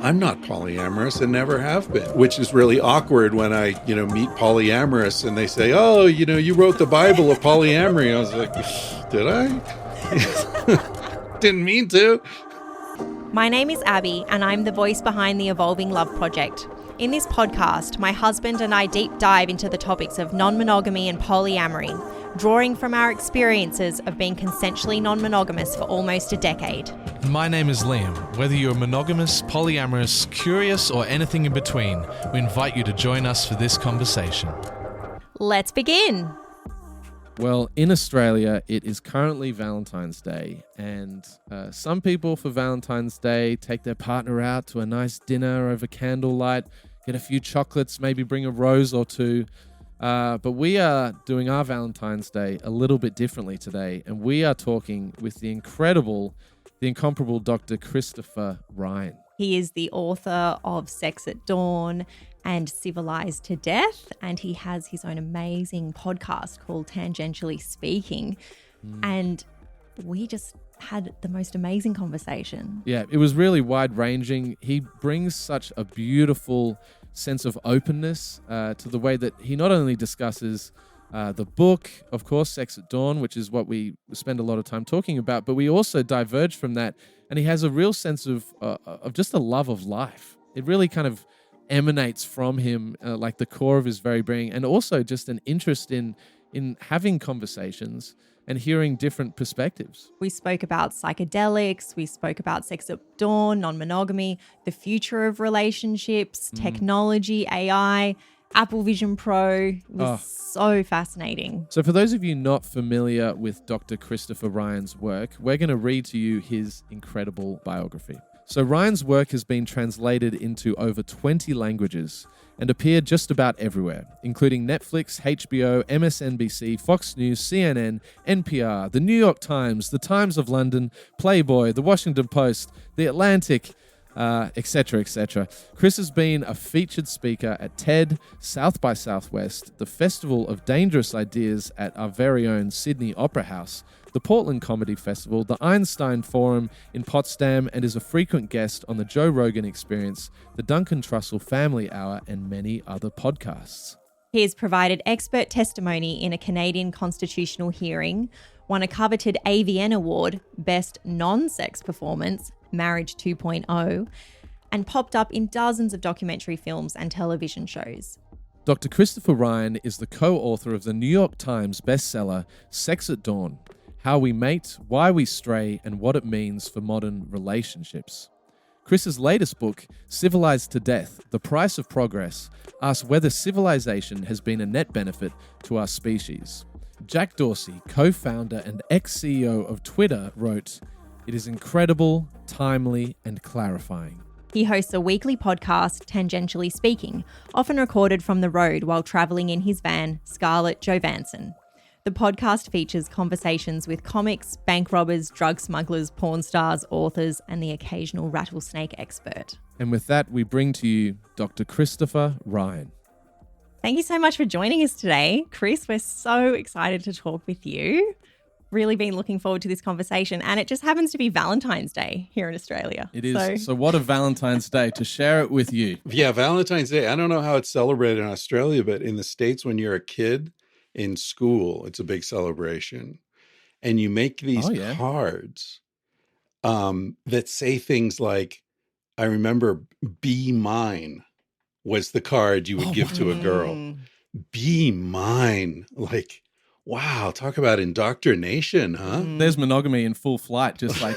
I'm not polyamorous and never have been, which is really awkward when I, meet polyamorous and they say, oh, you wrote the Bible of polyamory. I was like, did I? Didn't mean to. My name is Abby, and I'm the voice behind the Evolving Love Project. In this podcast, my husband and I deep dive into the topics of non-monogamy and polyamory, drawing from our experiences of being consensually non-monogamous for almost a decade. My name is Liam. Whether you're monogamous, polyamorous, curious, or anything in between, we invite you to join us for this conversation. Let's begin. Well, in Australia, it is currently Valentine's Day, and some people for Valentine's Day take their partner out to a nice dinner over candlelight, get a few chocolates, maybe bring a rose or two. But we are doing our Valentine's Day a little bit differently today, and we are talking with the incomparable Dr. Christopher Ryan. He is the author of Sex at Dawn and Civilized to Death, and he has his own amazing podcast called Tangentially Speaking. And we just had the most amazing conversation. Yeah, it was really wide-ranging. He brings such a beautiful sense of openness to the way that he not only discusses the book, of course, Sex at Dawn, which is what we spend a lot of time talking about, but we also diverge from that, and he has a real sense of just a love of life. It really kind of emanates from him, like the core of his very being, and also just an interest in having conversations and hearing different perspectives. We spoke about psychedelics, we spoke about Sex at Dawn, non-monogamy, the future of relationships, technology, AI, Apple Vision Pro. It was so fascinating. So for those of you not familiar with Dr. Christopher Ryan's work, we're going to read to you his incredible biography. So Ryan's work has been translated into over 20 languages and appeared just about everywhere, including Netflix, HBO, MSNBC, Fox News, CNN, NPR, The New York Times, The Times of London, Playboy, The Washington Post, The Atlantic, etc., etc. Chris has been a featured speaker at TED, South by Southwest, the Festival of Dangerous Ideas at our very own Sydney Opera House, the Portland Comedy Festival, the Einstein Forum in Potsdam, and is a frequent guest on the Joe Rogan Experience, the Duncan Trussell Family Hour, and many other podcasts. He has provided expert testimony in a Canadian constitutional hearing, won a coveted AVN Award, Best Non-Sex Performance, Marriage 2.0, and popped up in dozens of documentary films and television shows. Dr. Christopher Ryan is the co-author of the New York Times bestseller, Sex at Dawn: How We Mate, Why We Stray, and What It Means for Modern Relationships. Chris's latest book, Civilized to Death, The Price of Progress, asks whether civilization has been a net benefit to our species. Jack Dorsey, co-founder and ex-CEO of Twitter, wrote, "It is incredible, timely, and clarifying." He hosts a weekly podcast, Tangentially Speaking, often recorded from the road while travelling in his van, Scarlett Johansson. The podcast features conversations with comics, bank robbers, drug smugglers, porn stars, authors, and the occasional rattlesnake expert. And with that, we bring to you Dr. Christopher Ryan. Thank you so much for joining us today. Chris, we're so excited to talk with you. Really been looking forward to this conversation, and it just happens to be Valentine's Day here in Australia. It is. So what a Valentine's Day to share it with you. Yeah, Valentine's Day. I don't know how it's celebrated in Australia, but in the States, when you're a kid in school, it's a big celebration. And you make these cards that say things like, I remember Be Mine was the card you would give to a girl. Be mine. Like, wow, talk about indoctrination, huh? There's monogamy in full flight, just like,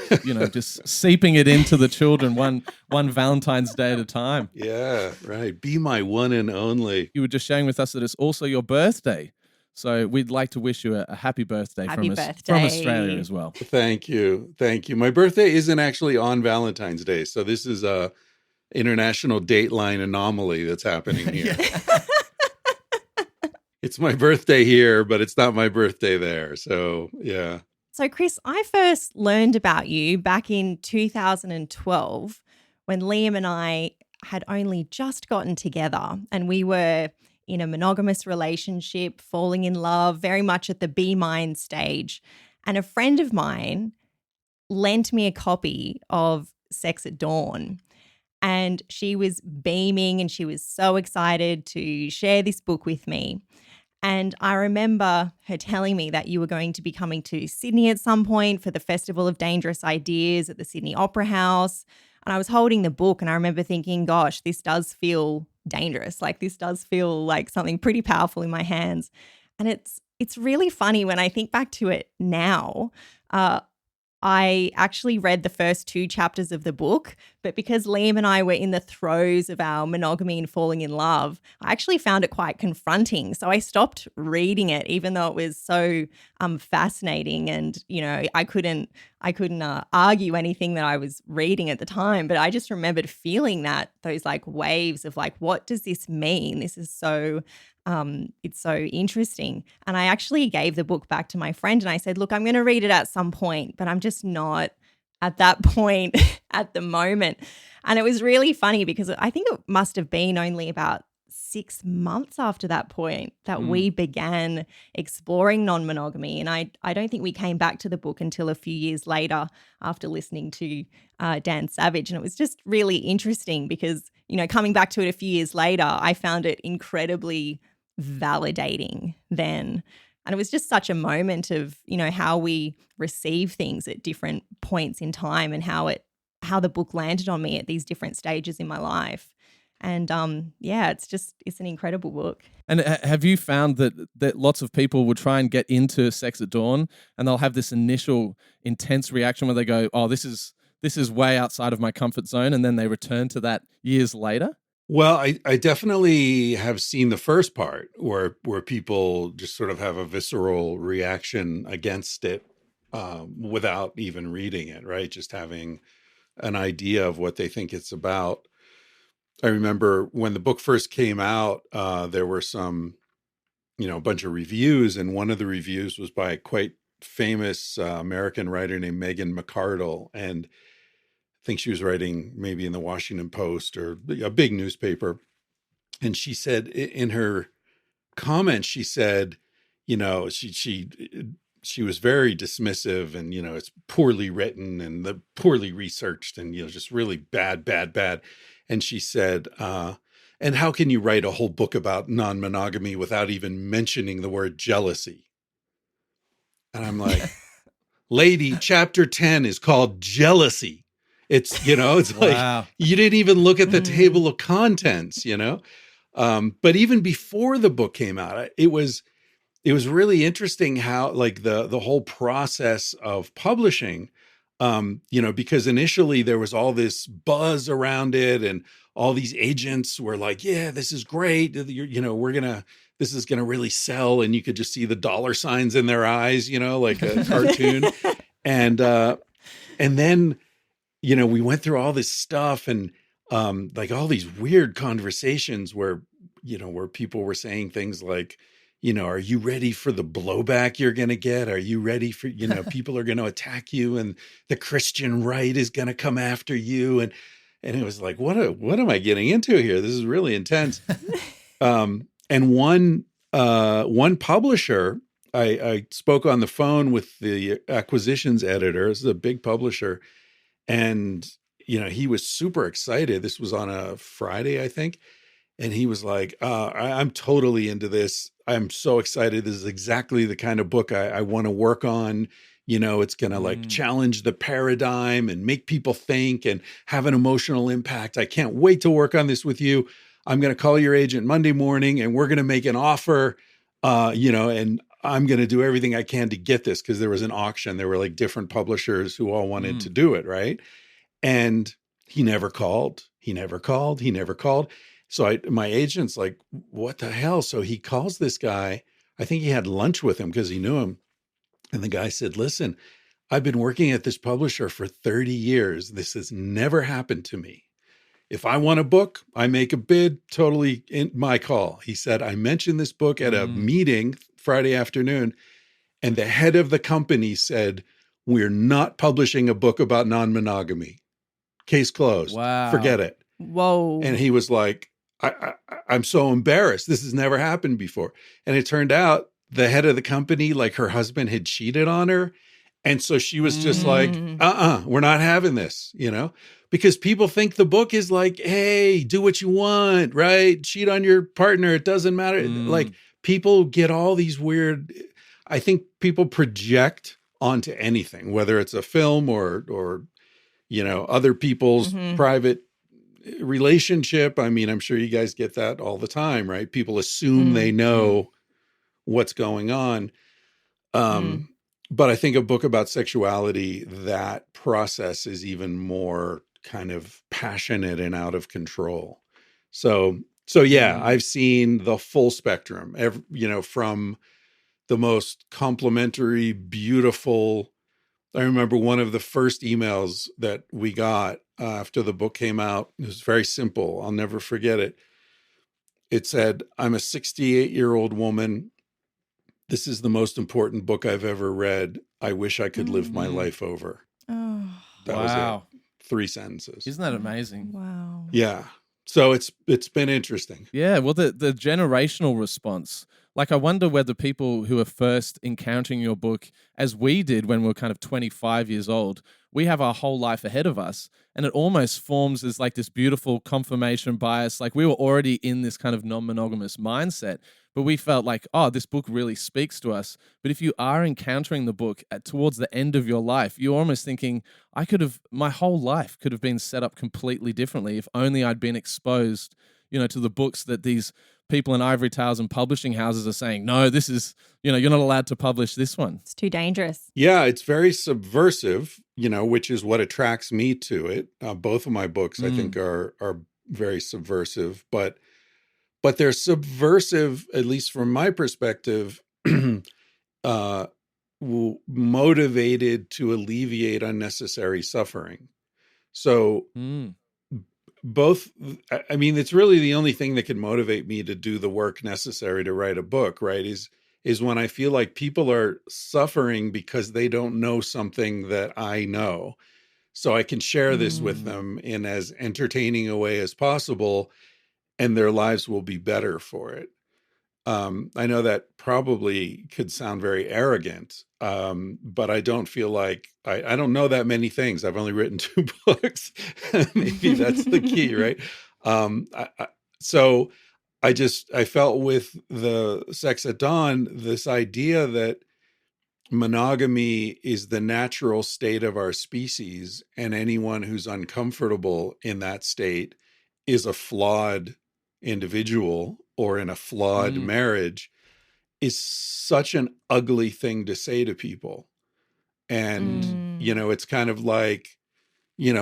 just seeping it into the children one Valentine's Day at a time. Yeah, right. Be my one and only. You were just sharing with us that it's also your birthday. So we'd like to wish you a happy birthday, from Australia as well. Thank you. Thank you. My birthday isn't actually on Valentine's Day. So this is a international dateline anomaly that's happening here. It's my birthday here, but it's not my birthday there. So, yeah. So, Chris, I first learned about you back in 2012 when Liam and I had only just gotten together, and we were in a monogamous relationship, falling in love, very much at the Be Mine stage. And a friend of mine lent me a copy of Sex at Dawn. And she was beaming and she was so excited to share this book with me. And I remember her telling me that you were going to be coming to Sydney at some point for the Festival of Dangerous Ideas at the Sydney Opera House. And I was holding the book and I remember thinking, gosh, this does feel dangerous. Like this does feel like something pretty powerful in my hands. And it's really funny when I think back to it now. I actually read the first 2 chapters of the book, but because Liam and I were in the throes of our monogamy and falling in love, I actually found it quite confronting. So I stopped reading it, even though it was so fascinating, and I couldn't argue anything that I was reading at the time. But I just remembered feeling those like waves of like, what does this mean? This is so. It's so interesting. And I actually gave the book back to my friend and I said, look, I'm going to read it at some point, but I'm just not at that point at the moment. And it was really funny because I think it must have been only about 6 months after that point that we began exploring non-monogamy. And I don't think we came back to the book until a few years later after listening to Dan Savage. And it was just really interesting because, coming back to it a few years later, I found it incredibly validating then. And it was just such a moment of, how we receive things at different points in time and how the book landed on me at these different stages in my life. And it's an incredible book. And have you found that lots of people will try and get into Sex at Dawn and they'll have this initial intense reaction where they go, oh, this is way outside of my comfort zone, and then they return to that years later? Well, I definitely have seen the first part where people just sort of have a visceral reaction against it without even reading it, right? Just having an idea of what they think it's about. I remember when the book first came out, there were some, a bunch of reviews, and one of the reviews was by a quite famous American writer named Megan McArdle, and I think she was writing maybe in the Washington Post or a big newspaper. And she said in her comments, she said, she was very dismissive and, it's poorly written and poorly researched and, just really bad. And she said, and how can you write a whole book about non-monogamy without even mentioning the word jealousy? And I'm like, lady, chapter 10 is called jealousy. It's, it's like, you didn't even look at the table of contents, But even before the book came out, it was really interesting how like the whole process of publishing, because initially there was all this buzz around it and all these agents were like, yeah, this is great. This is going to really sell. And you could just see the dollar signs in their eyes, like a cartoon. And then, we went through all this stuff and like all these weird conversations where people were saying things like, are you ready for the blowback you're going to get? Are you ready for, people are going to attack you and the Christian right is going to come after you. And it was like, what am I getting into here? This is really intense. And one publisher, I spoke on the phone with the acquisitions editor. This is a big publisher. And, he was super excited. This was on a Friday, I think. And he was like, I'm totally into this. I'm so excited. This is exactly the kind of book I want to work on. It's going to like challenge the paradigm and make people think and have an emotional impact. I can't wait to work on this with you. I'm going to call your agent Monday morning and we're going to make an offer, and I'm going to do everything I can to get this, because there was an auction. There were like different publishers who all wanted to do it, right? And he never called. So my agent's like, what the hell? So he calls this guy. I think he had lunch with him because he knew him. And the guy said, listen, I've been working at this publisher for 30 years. This has never happened to me. If I want a book, I make a bid, totally in my call. He said, I mentioned this book at a meeting Friday afternoon, and the head of the company said, we're not publishing a book about non-monogamy. Case closed. Wow. Forget it. Whoa. And he was like, I'm so embarrassed. This has never happened before. And it turned out the head of the company, like her husband had cheated on her. And so she was just like, we're not having this, because people think the book is like, hey, do what you want, right? Cheat on your partner. It doesn't matter. Like, people get all these weird, I think people project onto anything, whether it's a film or other people's private relationship. I mean, I'm sure you guys get that all the time, right? People assume they know what's going on. But I think a book about sexuality, that process is even more kind of passionate and out of control. So yeah, I've seen the full spectrum, from the most complimentary, beautiful. I remember one of the first emails that we got after the book came out. It was very simple. I'll never forget it. It said, "I'm a 68-year-old woman. This is the most important book I've ever read. I wish I could live my life over." Oh, That was it. 3 sentences. Isn't that amazing? wow. Yeah. So it's been interesting. Yeah. Well, the generational response. Like, I wonder whether people who are first encountering your book, as we did when we were kind of 25 years old, we have our whole life ahead of us. And it almost forms as like this beautiful confirmation bias. Like, we were already in this kind of non-monogamous mindset, but we felt like, oh, this book really speaks to us. But if you are encountering the book towards the end of your life, you're almost thinking, my whole life could have been set up completely differently if only I'd been exposed, to the books that these people in ivory towers and publishing houses are saying, no, this is, you're not allowed to publish this one. It's too dangerous. Yeah, it's very subversive, which is what attracts me to it. Both of my books, I think, are very subversive, but they're subversive, at least from my perspective, motivated to alleviate unnecessary suffering. So both, I mean, it's really the only thing that can motivate me to do the work necessary to write a book, right? Is when I feel like people are suffering because they don't know something that I know. So I can share this with them in as entertaining a way as possible, and their lives will be better for it. I know that probably could sound very arrogant, but I don't feel like I don't know that many things. I've only written 2 books. Maybe that's the key, right? So I felt with the Sex at Dawn, this idea that monogamy is the natural state of our species, and anyone who's uncomfortable in that state is a flawed individual or in a flawed marriage, is such an ugly thing to say to people. And, it's kind of like,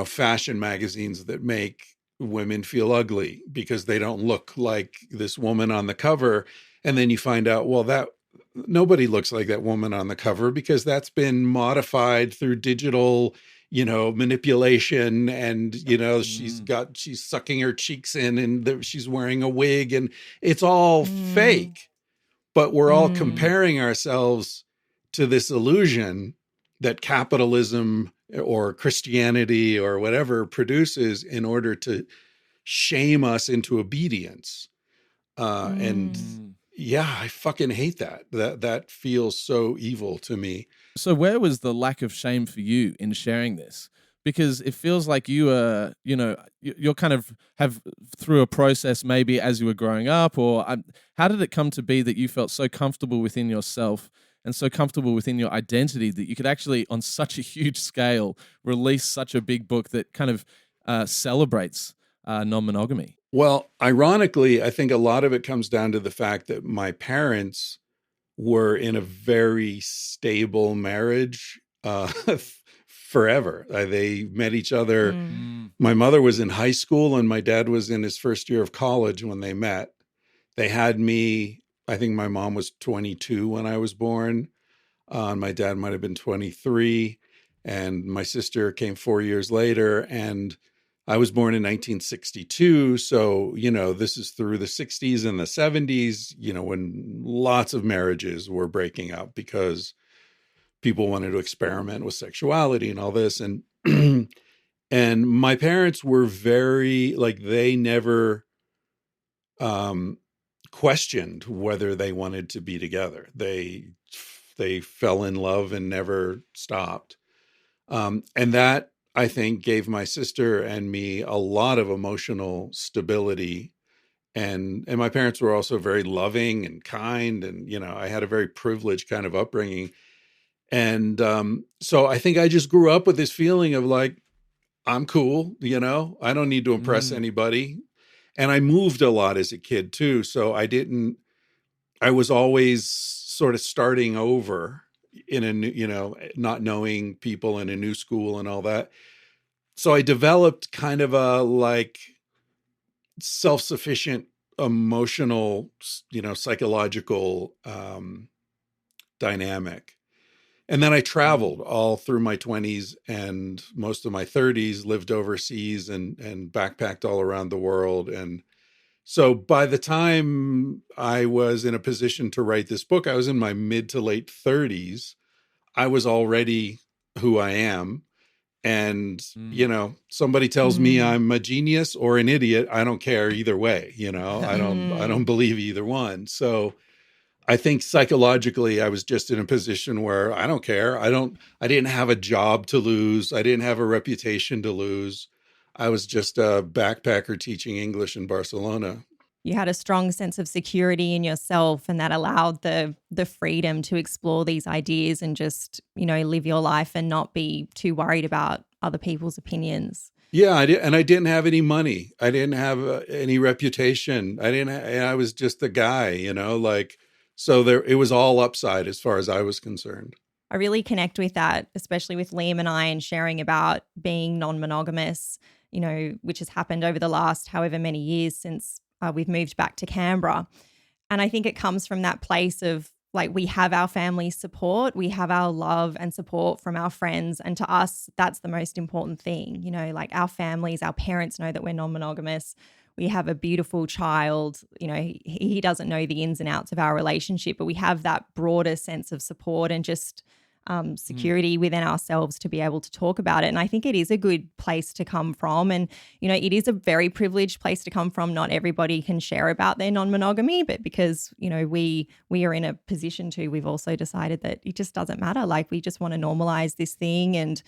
fashion magazines that make women feel ugly because they don't look like this woman on the cover. And then you find out, well, that nobody looks like that woman on the cover because that's been modified through digital, manipulation. And, she's sucking her cheeks in and she's wearing a wig and it's all fake. But we're all comparing ourselves to this illusion that capitalism or Christianity or whatever produces in order to shame us into obedience. And yeah, I fucking hate that. That feels so evil to me. So where was the lack of shame for you in sharing this? Because it feels like you are, you're kind of have through a process maybe as you were growing up, or how did it come to be that you felt so comfortable within yourself and so comfortable within your identity that you could actually, on such a huge scale, release such a big book that kind of celebrates non-monogamy? Well, ironically, I think a lot of it comes down to the fact that my parents were in a very stable marriage forever. They met each other. My mother was in high school and my dad was in his first year of college when they met. They had me, I think my mom was 22 when I was born. My dad might have been 23. And my sister came 4 years later. And I was born in 1962. So, this is through the 60s and the 70s, when lots of marriages were breaking up because people wanted to experiment with sexuality and all this. And, and my parents were very, they never questioned whether they wanted to be together. They they fell in love and never stopped. And that, I think, gave my sister and me a lot of emotional stability. And my parents were also very loving and kind. And, I had a very privileged kind of upbringing. And so I think I just grew up with this feeling of like, I'm cool, I don't need to impress anybody. And I moved a lot as a kid too. So I was always sort of starting over in a new, not knowing people in a new school and all that. So I developed kind of a like self-sufficient emotional, psychological dynamic. And then I traveled all through my 20s and most of my 30s, lived overseas and backpacked all around the world. And so by the time I was in a position to write this book, I was in my mid to late 30s. I was already who I am. And, somebody tells me I'm a genius or an idiot. I don't care either way. I don't believe either one. So I think psychologically, I was just in a position where I don't care. I didn't have a job to lose. I didn't have a reputation to lose. I was just a backpacker teaching English in Barcelona. You had a strong sense of security in yourself, and that allowed the freedom to explore these ideas and just, live your life and not be too worried about other people's opinions. Yeah, I didn't have any money. I didn't have any reputation. I was just a guy, so it was all upside as far as I was concerned. I really connect with that, especially with Liam and I, and sharing about being non-monogamous, which has happened over the last however many years since we've moved back to Canberra. And I think it comes from that place of like, we have our family support, we have our love and support from our friends. And to us, that's the most important thing. Like our families, our parents know that we're non-monogamous. We have a beautiful child. He doesn't know the ins and outs of our relationship, but we have that broader sense of support and just security within ourselves to be able to talk about it. And I think it is a good place to come from. And, it is a very privileged place to come from. Not everybody can share about their non-monogamy, but because, we are in a position to, we've also decided that it just doesn't matter. Like we just want to normalize this thing and,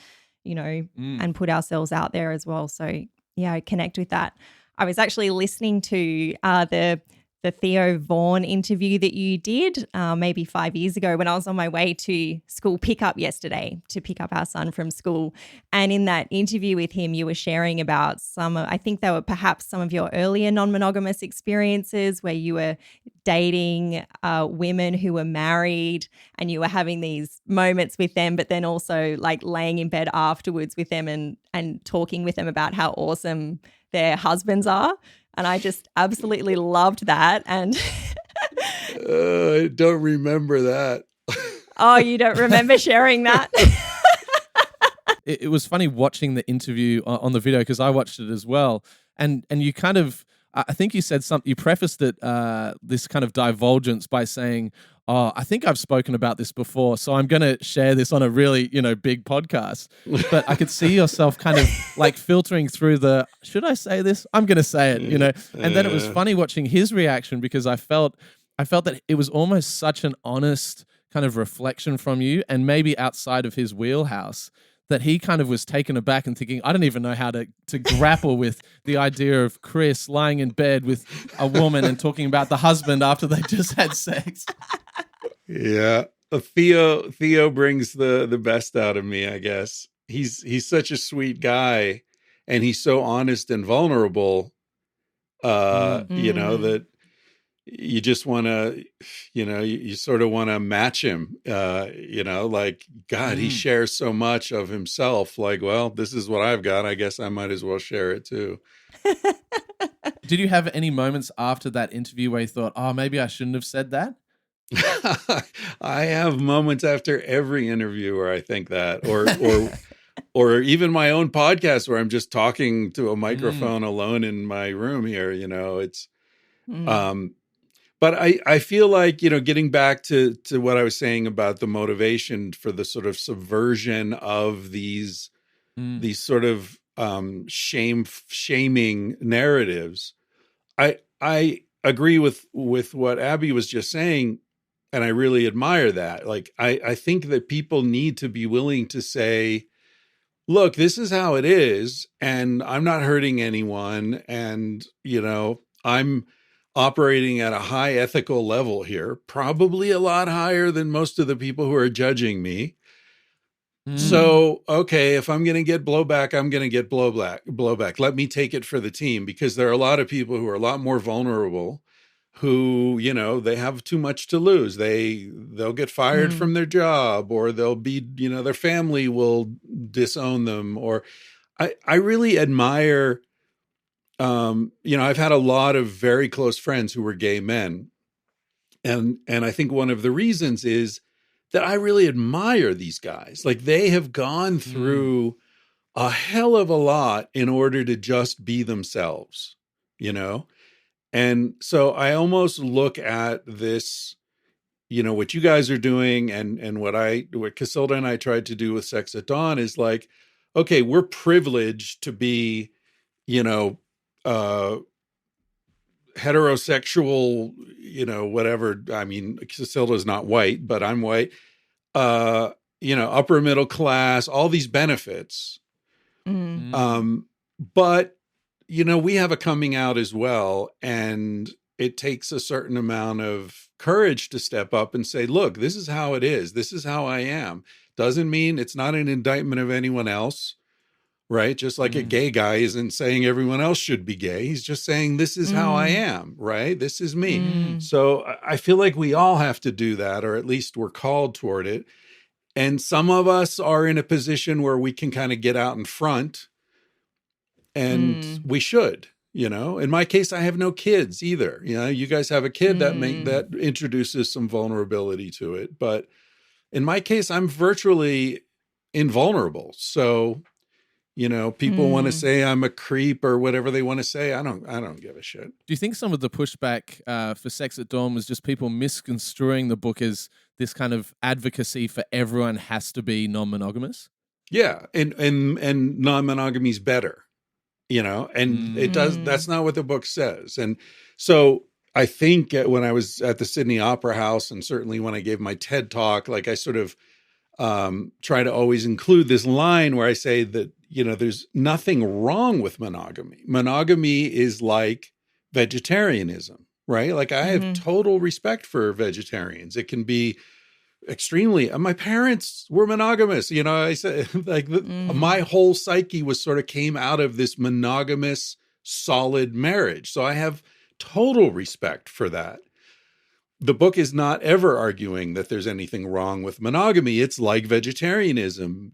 and put ourselves out there as well. So yeah, I connect with that. I was actually listening to the Theo Vaughan interview that you did maybe 5 years ago when I was on my way to school pickup yesterday to pick up our son from school. And in that interview with him, you were sharing about I think they were perhaps some of your earlier non-monogamous experiences where you were dating women who were married and you were having these moments with them, but then also like laying in bed afterwards with them and talking with them about how awesome their husbands are. And I just absolutely loved that. And I don't remember that. Oh, you don't remember sharing that? It was funny watching the interview on the video because I watched it as well. And you kind of, I think you said something, you prefaced it, this kind of divulgence by saying, oh, I think I've spoken about this before, so I'm going to share this on a really, big podcast. But I could see yourself kind of like filtering through should I say this? I'm going to say it, And then it was funny watching his reaction because I felt that it was almost such an honest kind of reflection from you and maybe outside of his wheelhouse that he kind of was taken aback and thinking, I don't even know how to grapple with the idea of Chris lying in bed with a woman and talking about the husband after they just had sex. Yeah. Theo brings the best out of me, I guess. He's such a sweet guy and he's so honest and vulnerable, that you just want to, you sort of want to match him, like, God, he shares so much of himself. Like, well, this is what I've got. I guess I might as well share it too. Did you have any moments after that interview where you thought, oh, maybe I shouldn't have said that? I have moments after every interview where I think that, or even my own podcast where I'm just talking to a microphone alone in my room here, it's, but I feel like, getting back to what I was saying about the motivation for the sort of subversion of these sort of shaming narratives, I agree with what Abby was just saying. And I really admire that. Like, I think that people need to be willing to say, look, this is how it is, and I'm not hurting anyone. And, I'm operating at a high ethical level here, probably a lot higher than most of the people who are judging me. So, okay, if I'm going to get blowback, I'm going to get blowback. Let me take it for the team, because there are a lot of people who are a lot more vulnerable, who, they have too much to lose. They'll get fired from their job, or they'll be, their family will disown them. Or I really admire, I've had a lot of very close friends who were gay men. And I think one of the reasons is that I really admire these guys. Like, they have gone through a hell of a lot in order to just be themselves, And so I almost look at this, what you guys are doing, and what Casilda and I tried to do with Sex at Dawn is like, okay, we're privileged to be, heterosexual, whatever. I mean, Casilda's not white, but I'm white. Upper middle class, all these benefits. But, we have a coming out as well. And it takes a certain amount of courage to step up and say, look, this is how it is. This is how I am. Doesn't mean it's not an indictment of anyone else, right? Just like a gay guy isn't saying everyone else should be gay. He's just saying, this is how I am, right? This is me. So I feel like we all have to do that, or at least we're called toward it. And some of us are in a position where we can kind of get out in front, and we should, In my case, I have no kids either. You guys have a kid that introduces some vulnerability to it. But in my case, I'm virtually invulnerable. So, people want to say I'm a creep or whatever they want to say. I don't give a shit. Do you think some of the pushback for Sex at Dawn was just people misconstruing the book as this kind of advocacy for everyone has to be non-monogamous? Yeah, and non-monogamy is better, and it does. That's not what the book says. And so I think when I was at the Sydney Opera House, and certainly when I gave my TED talk, like, I sort of try to always include this line where I say that, there's nothing wrong with monogamy. Monogamy is like vegetarianism, right? Like, I have total respect for vegetarians. It can be extremely, my parents were monogamous, I said, like, my whole psyche was sort of came out of this monogamous, solid marriage. So I have total respect for that. The book is not ever arguing that there's anything wrong with monogamy. It's like vegetarianism,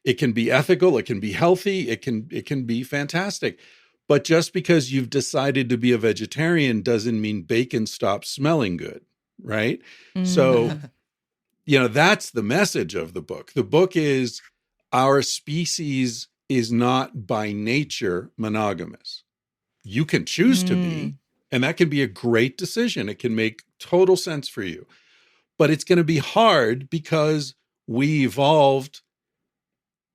it can be ethical, it can be healthy, it can be fantastic. But just because you've decided to be a vegetarian doesn't mean bacon stops smelling good, right? So, that's the message of the book. The book is, our species is not by nature monogamous. You can choose to be, and that can be a great decision. It can make total sense for you. But it's going to be hard because we evolved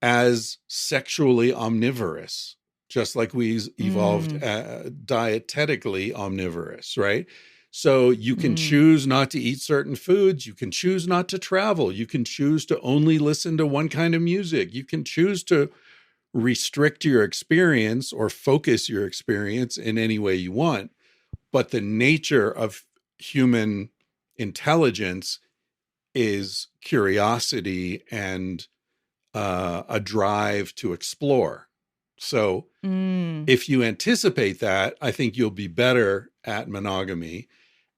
as sexually omnivorous, just like we evolved dietetically omnivorous, right? So you can choose not to eat certain foods. You can choose not to travel. You can choose to only listen to one kind of music. You can choose to restrict your experience or focus your experience in any way you want. But the nature of human intelligence is curiosity and a drive to explore. So if you anticipate that, I think you'll be better at monogamy,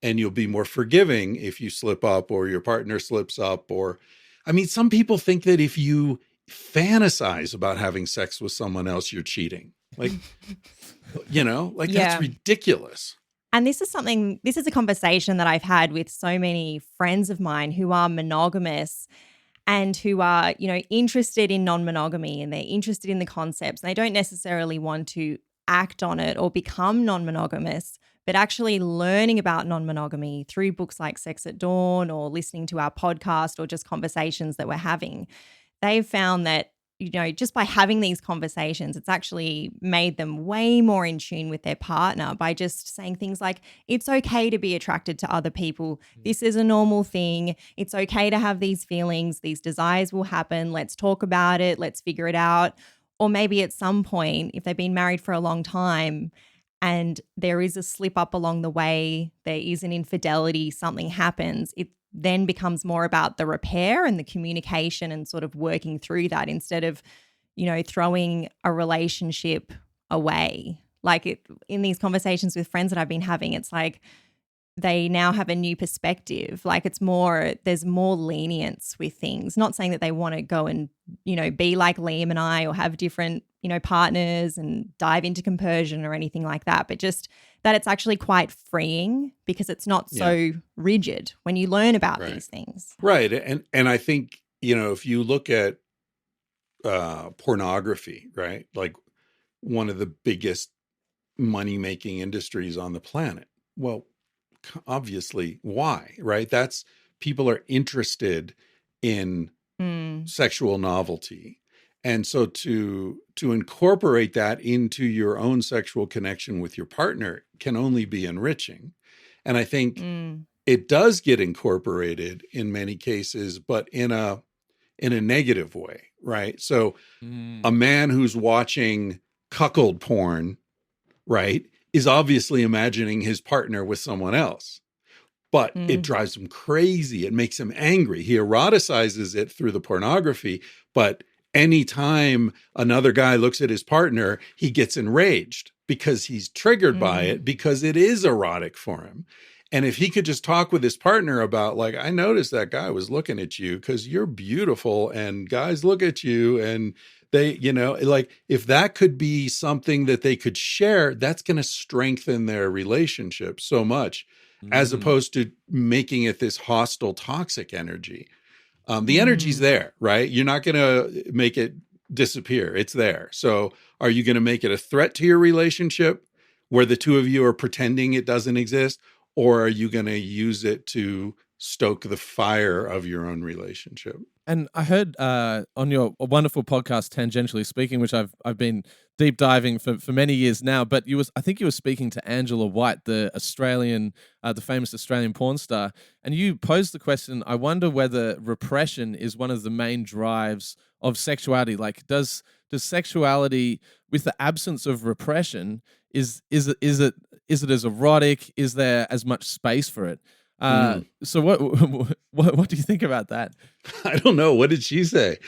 and you'll be more forgiving if you slip up or your partner slips up. Or, I mean, some people think that if you fantasize about having sex with someone else, you're cheating. Like, that's ridiculous. And this is a conversation that I've had with so many friends of mine who are monogamous and who are, interested in non-monogamy, and they're interested in the concepts. They don't necessarily want to act on it or become non-monogamous, but actually learning about non-monogamy through books like Sex at Dawn or listening to our podcast or just conversations that we're having. They've found that just by having these conversations, it's actually made them way more in tune with their partner by just saying things like, it's okay to be attracted to other people. This is a normal thing. It's okay to have these feelings. These desires will happen. Let's talk about it. Let's figure it out. Or maybe at some point, if they've been married for a long time and there is a slip up along the way, there is an infidelity, something happens, it then becomes more about the repair and the communication and sort of working through that instead of, throwing a relationship away. Like in these conversations with friends that I've been having, it's like they now have a new perspective. Like there's more lenience with things. Not saying that they want to go and, be like Liam and I or have different, partners and dive into compersion or anything like that, but just that it's actually quite freeing because it's not so rigid when you learn about these things. Right. And I think, if you look at pornography, right? Like one of the biggest money-making industries on the planet. Well, obviously, why, right? That's people are interested in sexual novelty. And so to incorporate that into your own sexual connection with your partner can only be enriching. And I think it does get incorporated in many cases, but in a negative way, right? So a man who's watching cuckold porn, right, is obviously imagining his partner with someone else. But it drives him crazy. It makes him angry. He eroticizes it through the pornography, but anytime another guy looks at his partner, he gets enraged because he's triggered by it because it is erotic for him. And if he could just talk with his partner about, like, I noticed that guy was looking at you because you're beautiful and guys look at you and they, like if that could be something that they could share, that's going to strengthen their relationship so much as opposed to making it this hostile, toxic energy. The energy's there, right? You're not going to make it disappear. It's there. So are you going to make it a threat to your relationship where the two of you are pretending it doesn't exist? Or are you going to use it to stoke the fire of your own relationship? And I heard on your wonderful podcast, Tangentially Speaking, which I've been deep diving for many years now, but I think you were speaking to Angela White, the famous Australian porn star, and you posed the question, I wonder whether repression is one of the main drives of sexuality. Like, does sexuality, with the absence of repression, is it as erotic? Is there as much space for it? So what do you think about that? I don't know. What did she say?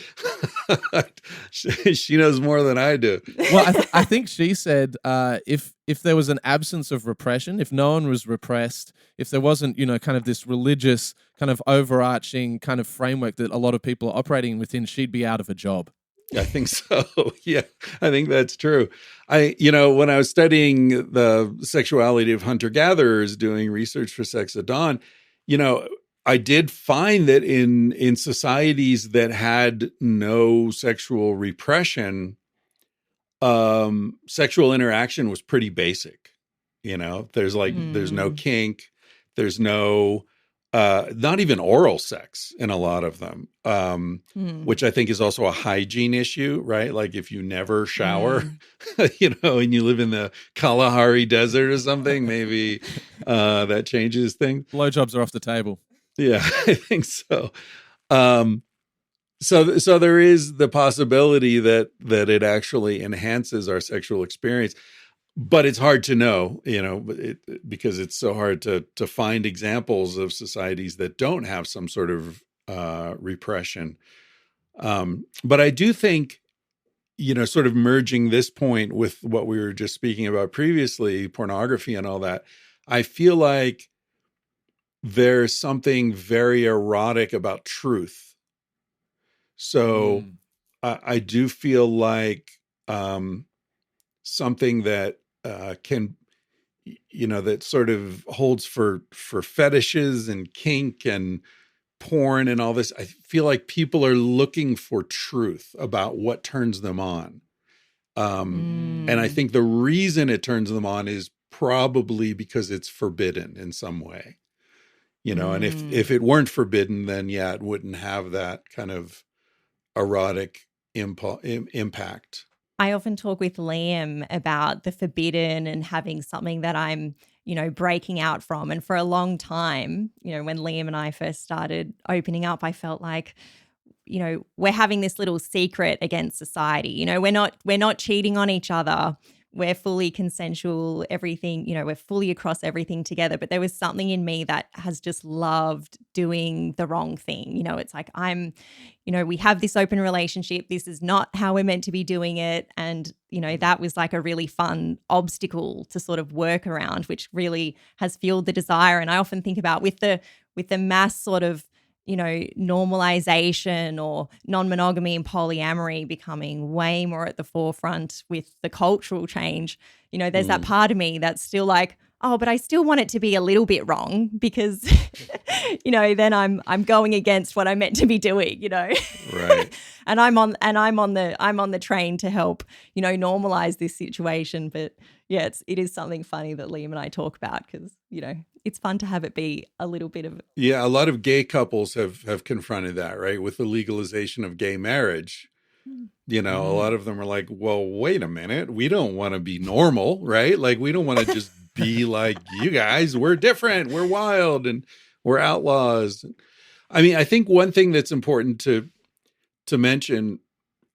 She knows more than I do. Well, I think she said if there was an absence of repression, if no one was repressed, if there wasn't, kind of this religious kind of overarching kind of framework that a lot of people are operating within, she'd be out of a job. I think so. Yeah, I think that's true. When I was studying the sexuality of hunter-gatherers, doing research for Sex at Dawn, I did find that in societies that had no sexual repression, sexual interaction was pretty basic. There's there's no kink, there's no not even oral sex in a lot of them, which I think is also a hygiene issue, right? Like if you never shower, and you live in the Kalahari Desert or something, maybe that changes things. Blowjobs are off the table. Yeah, I think so. So there is the possibility that it actually enhances our sexual experience. But it's hard to know, because it's so hard to find examples of societies that don't have some sort of repression. But I do think, sort of merging this point with what we were just speaking about previously, pornography and all that, I feel like there's something very erotic about truth. So I do feel like something that can, that sort of holds for fetishes and kink and porn and all this. I feel like people are looking for truth about what turns them on. And I think the reason it turns them on is probably because it's forbidden in some way, and if it weren't forbidden, then it wouldn't have that kind of erotic impact? I often talk with Liam about the forbidden and having something that I'm, breaking out from. And for a long time, when Liam and I first started opening up, I felt like, we're having this little secret against society. We're not cheating on each other. We're fully consensual, everything, we're fully across everything together. But there was something in me that has just loved doing the wrong thing. It's like we have this open relationship. This is not how we're meant to be doing it. And, that was like a really fun obstacle to sort of work around, which really has fueled the desire. And I often think about with the mass sort of, normalization or non-monogamy and polyamory becoming way more at the forefront with the cultural change, there's that part of me that's still like, oh, but I still want it to be a little bit wrong because, then I'm going against what I'm meant to be doing, Right. and I'm on the train to help, normalize this situation. But yeah, it is something funny that Liam and I talk about because, it's fun to have it be a little bit of. Yeah, a lot of gay couples have confronted that, right? With the legalization of gay marriage. A lot of them are like, well, wait a minute. We don't want to be normal, right? Like, we don't want to just be like you guys. We're different. We're wild and we're outlaws. I mean, I think one thing that's important to mention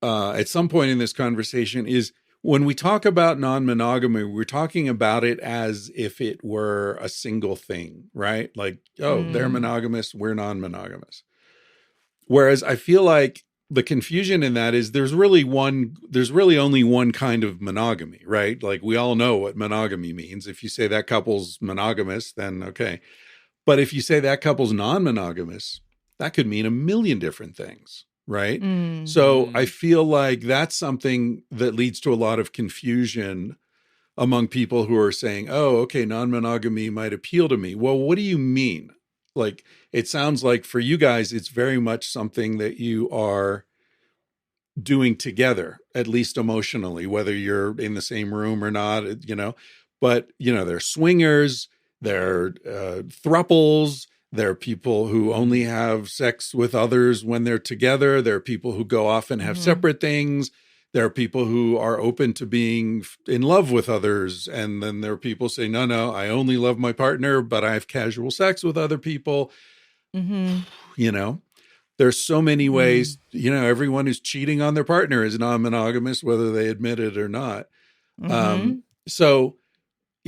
at some point in this conversation is when we talk about non-monogamy, we're talking about it as if it were a single thing, right? Like, oh, they're monogamous, we're non-monogamous. Whereas I feel like the confusion in that is there's really only one kind of monogamy, right? Like, we all know what monogamy means. If you say that couple's monogamous, then okay. But if you say that couple's non-monogamous, that could mean a million different things, right? So I feel like that's something that leads to a lot of confusion among people who are saying, oh, okay, non-monogamy might appeal to me. Well, what do you mean? Like, it sounds like for you guys, it's very much something that you are doing together, at least emotionally, whether you're in the same room or not, but, they're swingers, they're thruples, there are people who only have sex with others when they're together. There are people who go off and have separate things. There are people who are open to being in love with others. And then there are people saying, no, I only love my partner, but I have casual sex with other people. There's so many ways, everyone who's cheating on their partner is non-monogamous, whether they admit it or not. So,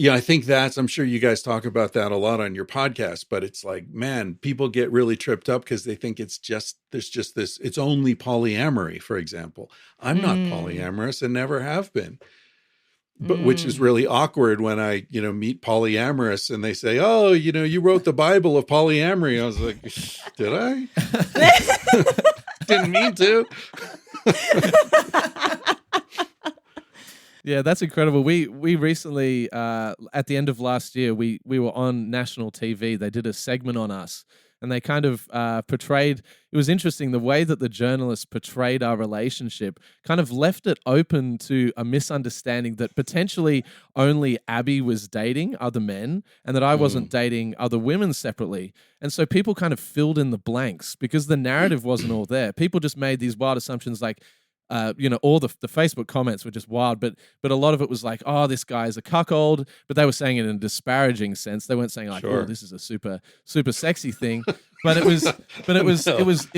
I think I'm sure you guys talk about that a lot on your podcast, but it's like, man, people get really tripped up because they think there's just this, it's only polyamory, for example. I'm not polyamorous and never have been, but which is really awkward when I, meet polyamorous and they say, oh, you wrote the Bible of polyamory. I was like, did I? Didn't mean to. Yeah, that's incredible. We recently, at the end of last year, we were on national TV. They did a segment on us, and they kind of portrayed, it was interesting, the way that the journalists portrayed our relationship kind of left it open to a misunderstanding that potentially only Abby was dating other men and that I wasn't dating other women separately. And so people kind of filled in the blanks because the narrative wasn't all there. People just made these wild assumptions like, all the Facebook comments were just wild, but a lot of it was like, oh, this guy's a cuckold, but they were saying it in a disparaging sense. They weren't saying like, oh, this is a super, super sexy thing. But it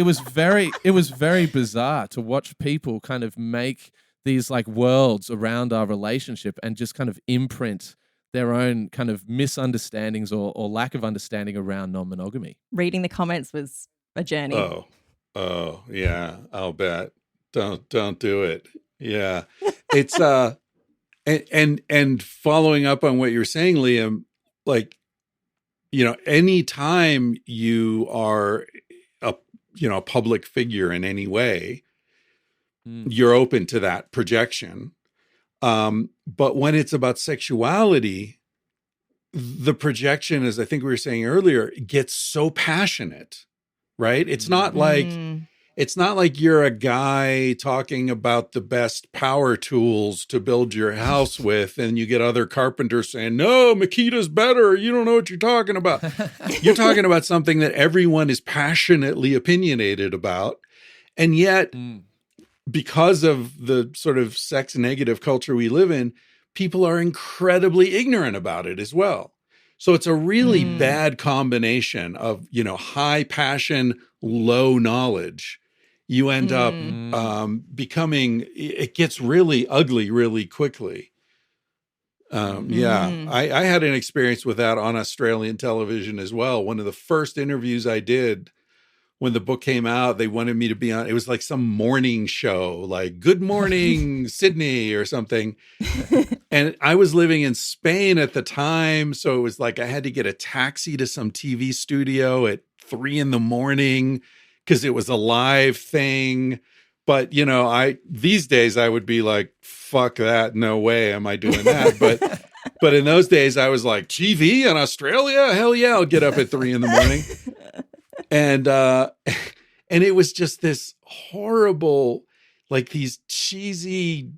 was very bizarre to watch people kind of make these like worlds around our relationship and just kind of imprint their own kind of misunderstandings or lack of understanding around non-monogamy. Reading the comments was a journey. Oh, yeah, I'll bet. Don't do it. Yeah. It's and following up on what you're saying, Liam, like, anytime you are a public figure in any way, you're open to that projection. But when it's about sexuality, the projection, as I think we were saying earlier, gets so passionate, right? It's not like you're a guy talking about the best power tools to build your house with, and you get other carpenters saying, no, Makita's better. You don't know what you're talking about. You're talking about something that everyone is passionately opinionated about. And yet because of the sort of sex negative culture we live in, people are incredibly ignorant about it as well. So it's a really bad combination of, high passion, low knowledge. You end up becoming, it gets really ugly really quickly. Yeah, I had an experience with that on Australian television as well. One of the first interviews I did when the book came out, they wanted me to be on, it was like some morning show, like Good Morning Sydney or something. And I was living in Spain at the time. So it was like I had to get a taxi to some TV studio at 3 a.m. because it was a live thing. But, these days I would be like, fuck that. No way am I doing that. But in those days I was like, TV in Australia? Hell yeah, I'll get up at 3 a.m. And it was just this horrible, like these cheesy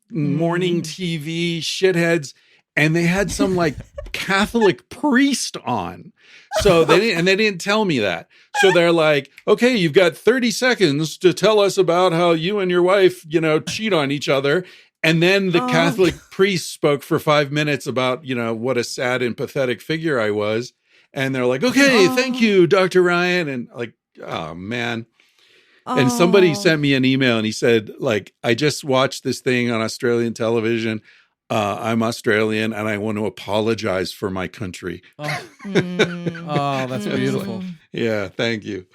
morning TV shitheads. And they had some like Catholic priest on. So they didn't tell me that. So they're like, okay, you've got 30 seconds to tell us about how you and your wife, cheat on each other. And then the Catholic priest spoke for 5 minutes about, what a sad and pathetic figure I was. And they're like, okay, thank you, Dr. Ryan. And like, oh, man. And somebody sent me an email and he said, like, I just watched this thing on Australian television. I'm Australian and I want to apologize for my country. Oh, that's beautiful. Yeah, thank you.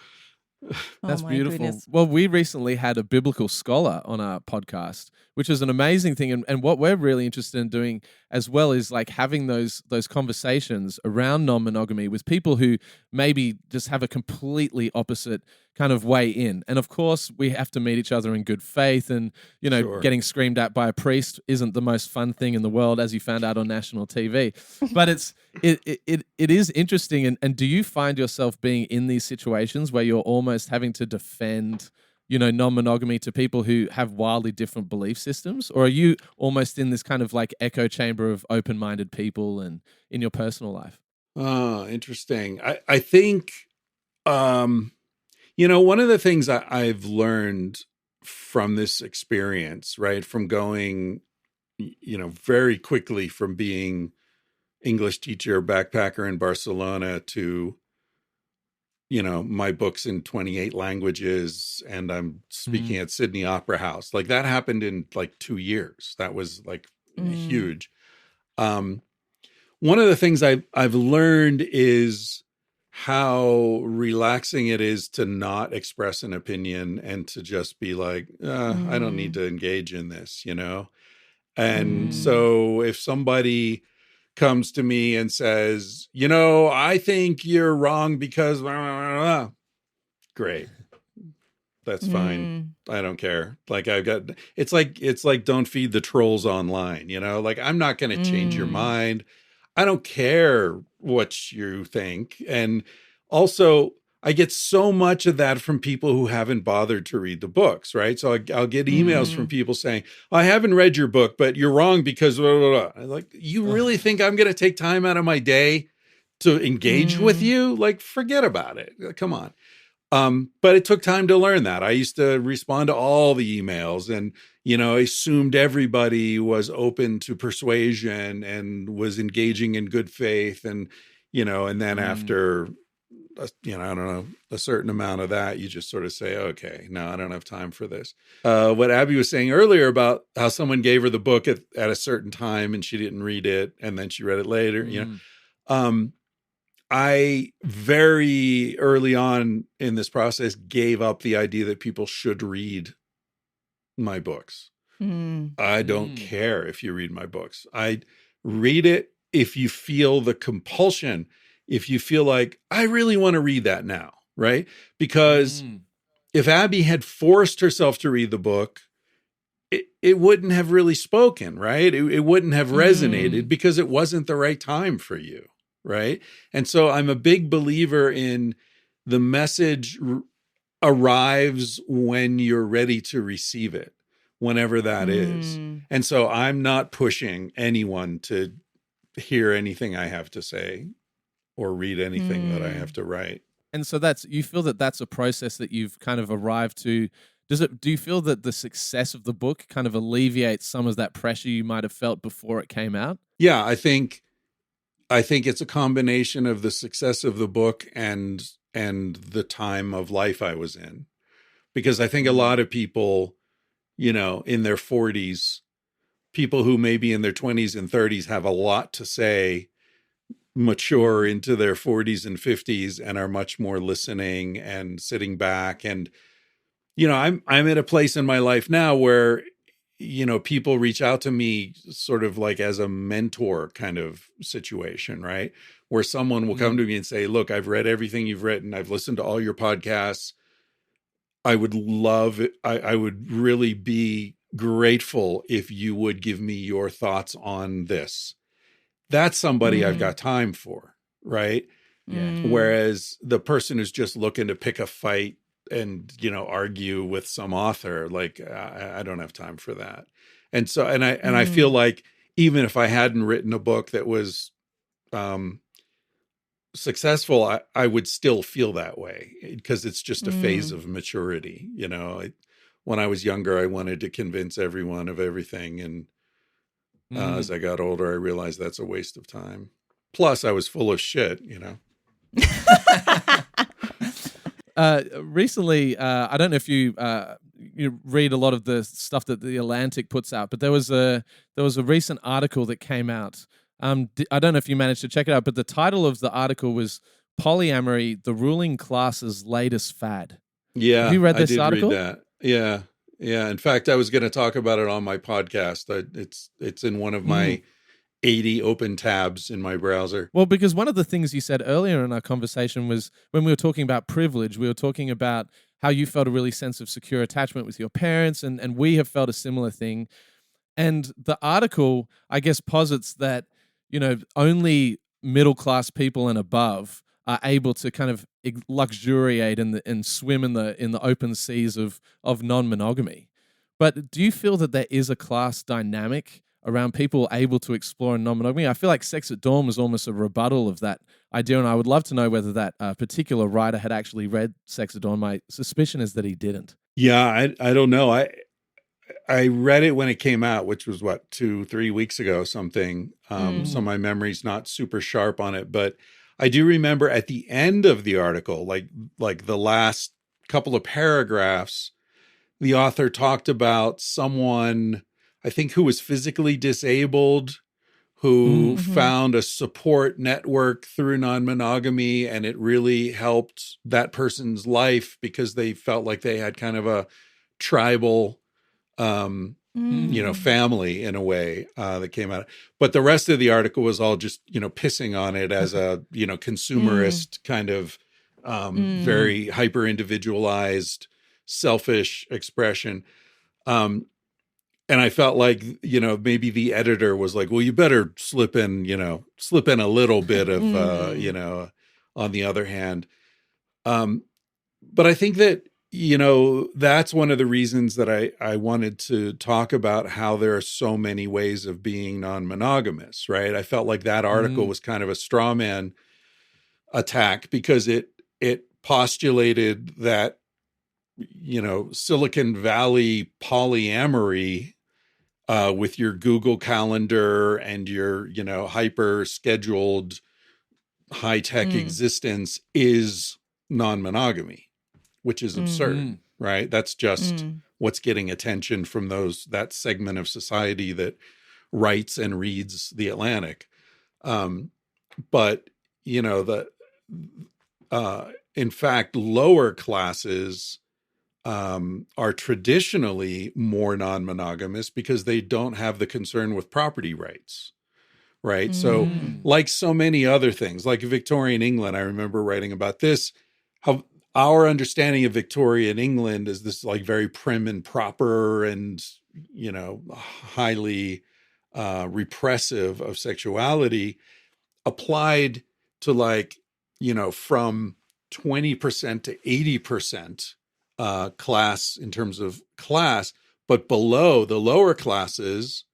That's beautiful. Goodness. Well, we recently had a biblical scholar on our podcast, which is an amazing thing. And what we're really interested in doing as well is like having those conversations around non-monogamy with people who maybe just have a completely opposite kind of way in. And of course, we have to meet each other in good faith. And, Sure. Getting screamed at by a priest isn't the most fun thing in the world, as you found out on national TV. But it is interesting. And do you find yourself being in these situations where you're almost having to defend, non-monogamy to people who have wildly different belief systems? Or are you almost in this kind of like echo chamber of open-minded people and in your personal life? Oh, interesting. I think, one of the things I've learned from this experience, right, from going, very quickly from being English teacher, backpacker in Barcelona to, my books in 28 languages and I'm speaking at Sydney Opera House. Like that happened in like 2 years. That was like huge. One of the things I've learned is how relaxing it is to not express an opinion and to just be like, I don't need to engage in this, And so if somebody comes to me and says, I think you're wrong because blah, blah, blah, great. That's fine. I don't care. Like it's like don't feed the trolls online, like I'm not going to change your mind. I don't care what you think. And also I get so much of that from people who haven't bothered to read the books, right? So I'll get emails from people saying, I haven't read your book, but you're wrong because blah, blah, blah. Like, you really think I'm going to take time out of my day to engage with you? Like, forget about it. Come on. But it took time to learn that. I used to respond to all the emails and, assumed everybody was open to persuasion and was engaging in good faith. And, and then after, I don't know, a certain amount of that, you just sort of say, okay, no, I don't have time for this. What Abby was saying earlier about how someone gave her the book at a certain time and she didn't read it. And then she read it later, I very early on in this process gave up the idea that people should read my books. I don't care if you read my books. I read it if you feel the compulsion, if you feel like, I really want to read that now, right? Because if Abby had forced herself to read the book, it wouldn't have really spoken, right? It wouldn't have resonated because it wasn't the right time for you. Right. And so I'm a big believer in the message arrives when you're ready to receive it, whenever that is. And so I'm not pushing anyone to hear anything I have to say or read anything that I have to write. And so you feel that that's a process that you've kind of arrived to Do you feel that the success of the book kind of alleviates some of that pressure you might have felt before it came out? Yeah, I think it's a combination of the success of the book and the time of life I was in. Because I think a lot of people, in their 40s, people who may be in their 20s and 30s have a lot to say, mature into their 40s and 50s, and are much more listening and sitting back. And, I'm at a place in my life now where, people reach out to me sort of like as a mentor kind of situation, right? Where someone will come to me and say, look, I've read everything you've written. I've listened to all your podcasts. I would love it. I would really be grateful if you would give me your thoughts on this. That's somebody I've got time for, right? Yeah. Whereas the person who's just looking to pick a fight and, argue with some author, like I don't have time for that. And so, I feel like even if I hadn't written a book that was successful, I would still feel that way, because it's just a phase of maturity. When I was younger, I wanted to convince everyone of everything. And as I got older, I realized that's a waste of time. Plus, I was full of shit, Recently, I don't know if you read a lot of the stuff that The Atlantic puts out, but there was a recent article that came out. I don't know if you managed to check it out, but the title of the article was "Polyamory: The Ruling Class's Latest Fad." Yeah, have you read this I did article? Read that. Yeah. In fact, I was going to talk about it on my podcast. It's in one of my 80 open tabs in my browser. Well, because one of the things you said earlier in our conversation was when we were talking about privilege, we were talking about how you felt a really sense of secure attachment with your parents, and we have felt a similar thing. And the article, I guess, posits that, only middle-class people and above are able to kind of luxuriate and swim in the open seas of non-monogamy. But do you feel that there is a class dynamic around people able to explore non-monogamy? I feel like Sex at Dawn was almost a rebuttal of that idea, and I would love to know whether that particular writer had actually read Sex at Dawn. My suspicion is that he didn't. Yeah, I don't know. I read it when it came out, which was 2-3 weeks ago, something. So my memory's not super sharp on it, but I do remember at the end of the article, like the last couple of paragraphs, the author talked about someone, I think, who was physically disabled, who found a support network through non-monogamy, and it really helped that person's life because they felt like they had kind of a tribal family in a way that came out. But the rest of the article was all just, pissing on it as a, consumerist kind of very hyper individualized, selfish expression. And I felt like, maybe the editor was like, well, you better slip in a little bit of, on the other hand. But I think that, that's one of the reasons that I wanted to talk about how there are so many ways of being non-monogamous, right? I felt like that article was kind of a straw man attack because it postulated that, Silicon Valley polyamory with your Google Calendar and your, hyper scheduled high-tech existence is non-monogamy, which is absurd, right? That's just what's getting attention from that segment of society that writes and reads The Atlantic. But, in fact, lower classes are traditionally more non-monogamous because they don't have the concern with property rights, right? So like so many other things, like Victorian England, I remember writing about this, how our understanding of Victorian England is this like very prim and proper and, highly repressive of sexuality, applied to from 20% to 80% class in terms of class, but below the lower classes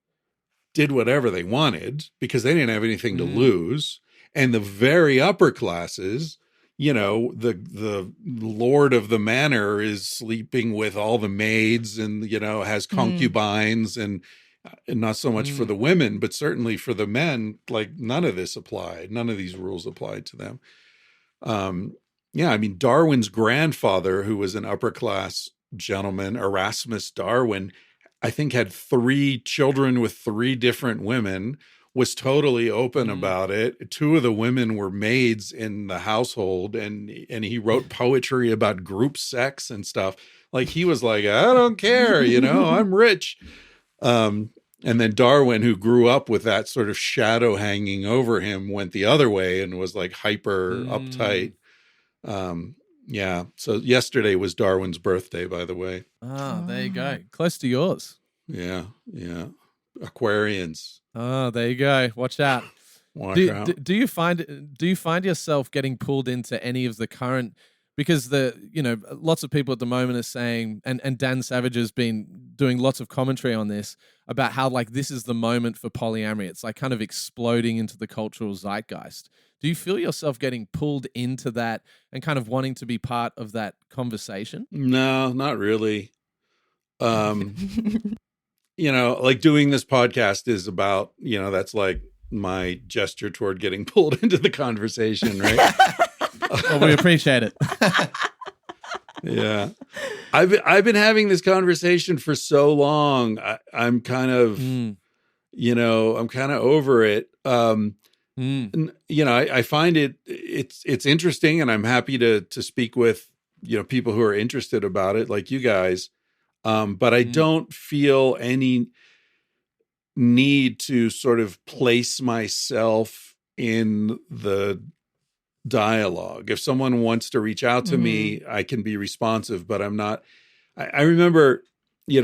did whatever they wanted because they didn't have anything to lose. And the very upper classes, the lord of the manor is sleeping with all the maids and, has concubines and not so much for the women, but certainly for the men, like none of this applied. None of these rules applied to them. I mean, Darwin's grandfather, who was an upper class gentleman, Erasmus Darwin, I think had 3 children with 3 different women, was totally open about it. 2 of the women were maids in the household, and he wrote poetry about group sex and stuff. Like, he was like, I don't care, I'm rich. And then Darwin, who grew up with that sort of shadow hanging over him, went the other way and was like hyper uptight. So yesterday was Darwin's birthday, by the way. There you go. Close to yours. Yeah. Aquarians. There you go. Watch out. Do you find yourself getting pulled into any of the current, because lots of people at the moment are saying, and Dan Savage has been doing lots of commentary on this, about how like this is the moment for polyamory. It's like kind of exploding into the cultural zeitgeist. Do you feel yourself getting pulled into that and kind of wanting to be part of that conversation? No, not really. Like doing this podcast is about, that's like my gesture toward getting pulled into the conversation, right? Well, we appreciate it. Yeah. I've been having this conversation for so long. I'm kind of, I'm kind of over it. I find it's interesting, and I'm happy to speak with, people who are interested about it, like you guys. But I don't feel any need to sort of place myself in the dialogue. If someone wants to reach out to me, I can be responsive, but I'm not. I remember,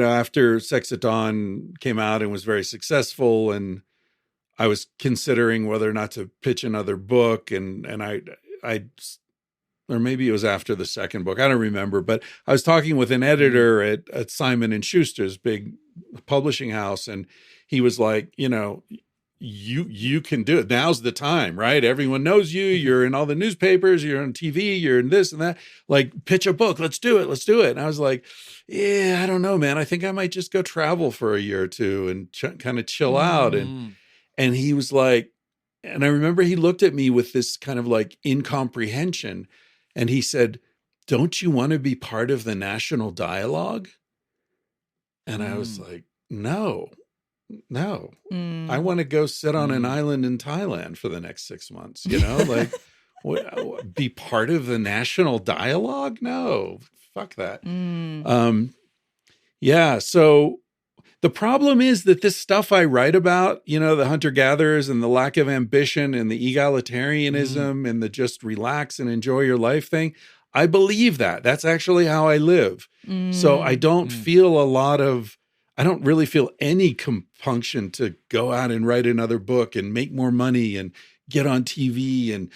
after Sex at Dawn came out and was very successful, and I was considering whether or not to pitch another book, and I or maybe it was after the second book, I don't remember, but I was talking with an editor at Simon & Schuster's big publishing house, and he was like, you can do it. Now's the time, right? Everyone knows you. You're in all the newspapers. You're on TV. You're in this and that. Like, pitch a book. Let's do it. Let's do it. And I was like, yeah, I don't know, man. I think I might just go travel for a year or two and kind of chill out. And he was like, and I remember he looked at me with this kind of like incomprehension. And he said, don't you want to be part of the national dialogue? And I was like, no. I want to go sit on an island in Thailand for the next 6 months, like be part of the national dialogue? No, fuck that. So the problem is that this stuff I write about, the hunter-gatherers and the lack of ambition and the egalitarianism and the just relax and enjoy your life thing, I believe that. That's actually how I live. So I don't feel I don't really feel any compunction to go out and write another book and make more money and get on TV and,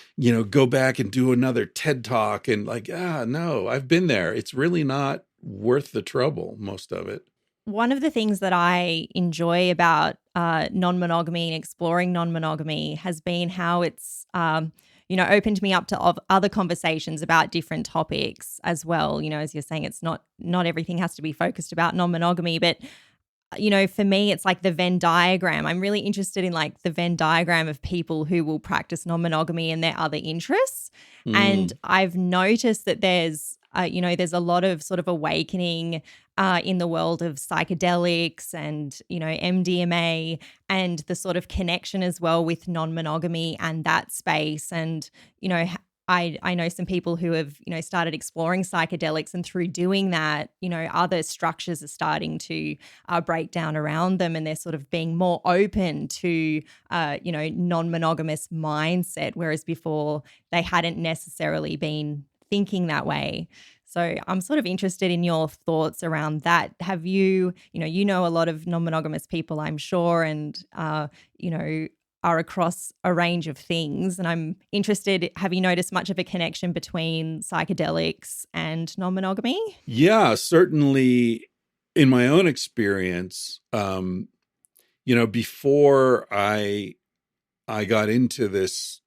go back and do another TED Talk and no, I've been there. It's really not worth the trouble, most of it. One of the things that I enjoy about non-monogamy and exploring non-monogamy has been how it's, opened me up to other conversations about different topics as well. As you're saying, it's not everything has to be focused about non-monogamy, but for me, it's like the Venn diagram. I'm really interested in like the Venn diagram of people who will practice non-monogamy and their other interests. And I've noticed that there's a lot of sort of awakening in the world of psychedelics and, MDMA, and the sort of connection as well with non-monogamy and that space. And, I know some people who have, started exploring psychedelics, and through doing that, other structures are starting to break down around them, and they're sort of being more open to, non-monogamous mindset, whereas before they hadn't necessarily been thinking that way. So I'm sort of interested in your thoughts around that. Have you, a lot of non-monogamous people, I'm sure, and, are across a range of things. And I'm interested, have you noticed much of a connection between psychedelics and non-monogamy? Yeah, certainly in my own experience, before I got into this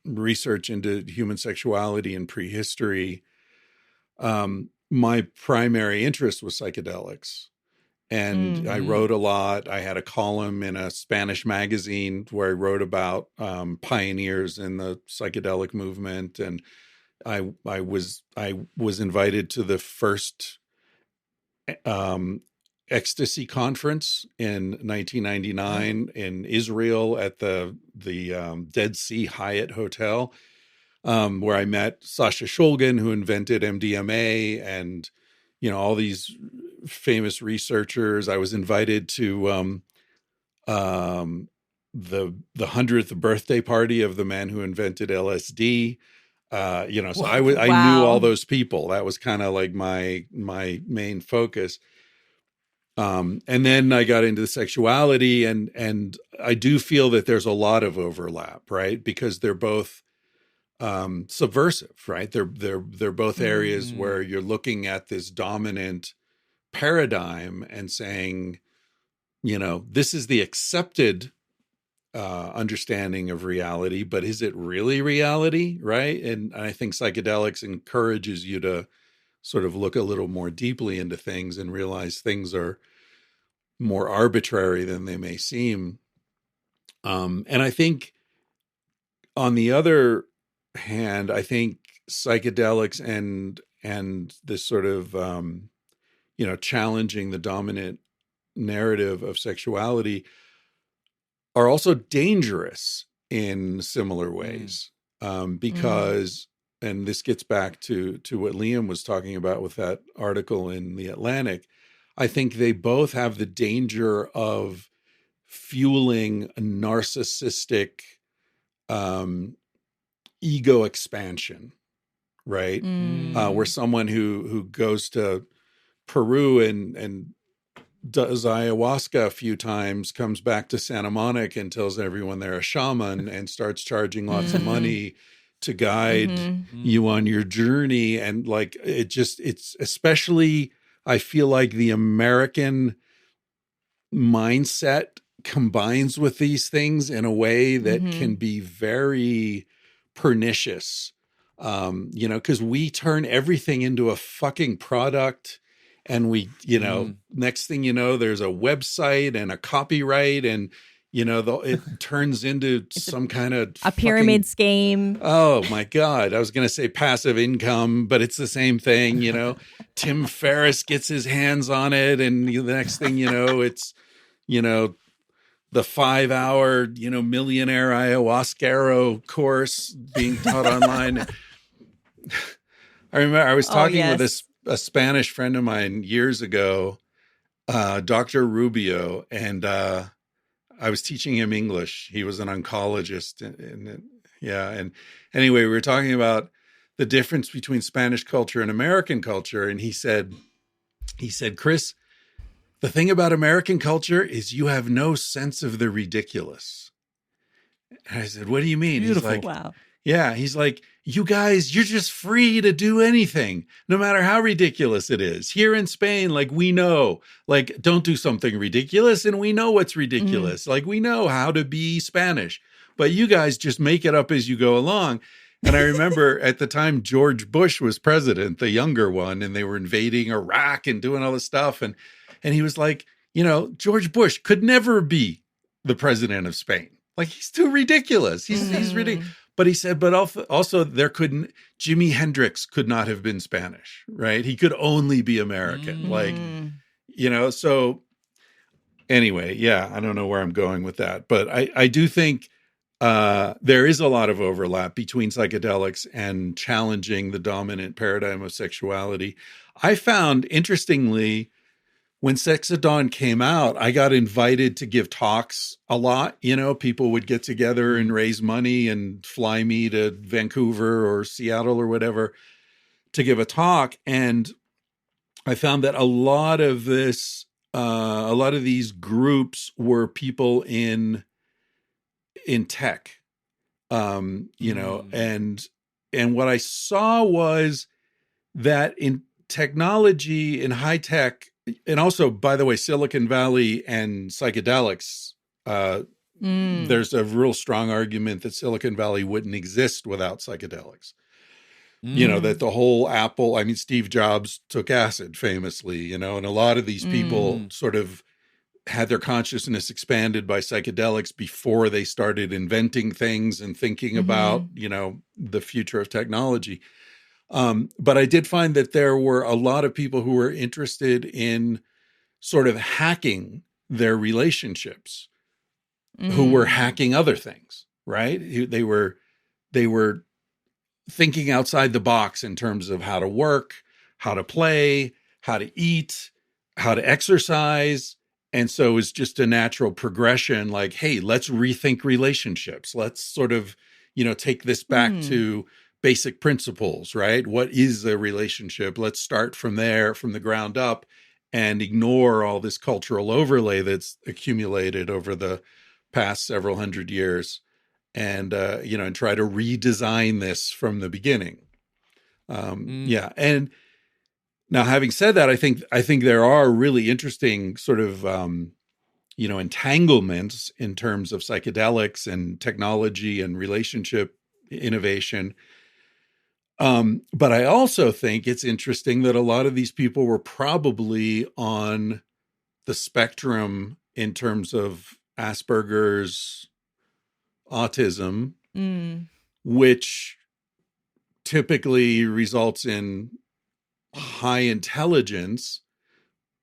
research into human sexuality and prehistory, my primary interest was psychedelics. And I wrote a lot. I had a column in a Spanish magazine where I wrote about pioneers in the psychedelic movement. And I was invited to the first ecstasy conference in 1999 in Israel at the Dead Sea Hyatt Hotel, where I met Sasha Shulgin, who invented MDMA, and all these famous researchers. I was invited to the 100th birthday party of the man who invented LSD. So I knew all those people. That was kind of like my main focus. And then I got into the sexuality, and I do feel that there's a lot of overlap, right? Because they're both subversive, right? They're both areas where you're looking at this dominant paradigm and saying, this is the accepted understanding of reality, but is it really reality, right? And I think psychedelics encourages you to sort of look a little more deeply into things and realize things are more arbitrary than they may seem. And I think on the other hand, I think psychedelics and this sort of, challenging the dominant narrative of sexuality are also dangerous in similar ways, because, and this gets back to what Liam was talking about with that article in The Atlantic, I think they both have the danger of fueling a narcissistic ego expansion, right? Where someone who goes to Peru and does ayahuasca a few times comes back to Santa Monica and tells everyone they're a shaman and starts charging lots of money to guide you on your journey. And like, it's especially, I feel like the American mindset combines with these things in a way that can be very pernicious, because we turn everything into a fucking product. And we, next thing you know, there's a website and a copyright, and it turns into some kind of a pyramid scheme. Oh my God. I was going to say passive income, but it's the same thing. Tim Ferriss gets his hands on it. And the next thing you know, it's, the 5-hour, millionaire ayahuasca course being taught online. I remember I was talking with a Spanish friend of mine years ago, Dr. Rubio, and I was teaching him English. He was an oncologist. And anyway, we were talking about the difference between Spanish culture and American culture. And he said, Chris, the thing about American culture is you have no sense of the ridiculous. And I said, what do you mean? Beautiful. He's like, wow. Yeah. He's like, you guys, you're just free to do anything, no matter how ridiculous it is. Here in Spain, like, we know, like, don't do something ridiculous, and we know what's ridiculous. Like, we know how to be Spanish, but you guys just make it up as you go along. And I remember at the time George Bush was president, the younger one, and they were invading Iraq and doing all this stuff. And he was like, George Bush could never be the president of Spain. Like, he's too ridiculous. He's ridiculous. But he said, but also Jimi Hendrix could not have been Spanish, right? He could only be American. So anyway, yeah, I don't know where I'm going with that. But I do think there is a lot of overlap between psychedelics and challenging the dominant paradigm of sexuality. I found, interestingly, when Sex at Dawn came out, I got invited to give talks a lot. People would get together and raise money and fly me to Vancouver or Seattle or whatever to give a talk. And I found that a lot of these groups were people in tech, and what I saw was that in technology, in high tech, and also, by the way, Silicon Valley and psychedelics there's a real strong argument that Silicon Valley wouldn't exist without psychedelics. That the whole Apple, I mean, Steve Jobs took acid famously, and a lot of these people sort of had their consciousness expanded by psychedelics before they started inventing things and thinking about, the future of technology. But I did find that there were a lot of people who were interested in sort of hacking their relationships, who were hacking other things, right? They were thinking outside the box in terms of how to work, how to play, how to eat, how to exercise. And so it's just a natural progression, like, hey, let's rethink relationships. Let's sort of, take this back to basic principles, right? What is a relationship? Let's start from there, from the ground up, and ignore all this cultural overlay that's accumulated over the past several hundred years, and and try to redesign this from the beginning. Yeah. And now, having said that, I think there are really interesting sort of entanglements in terms of psychedelics and technology and relationship innovation. But I also think it's interesting that a lot of these people were probably on the spectrum in terms of Asperger's, autism, which typically results in high intelligence,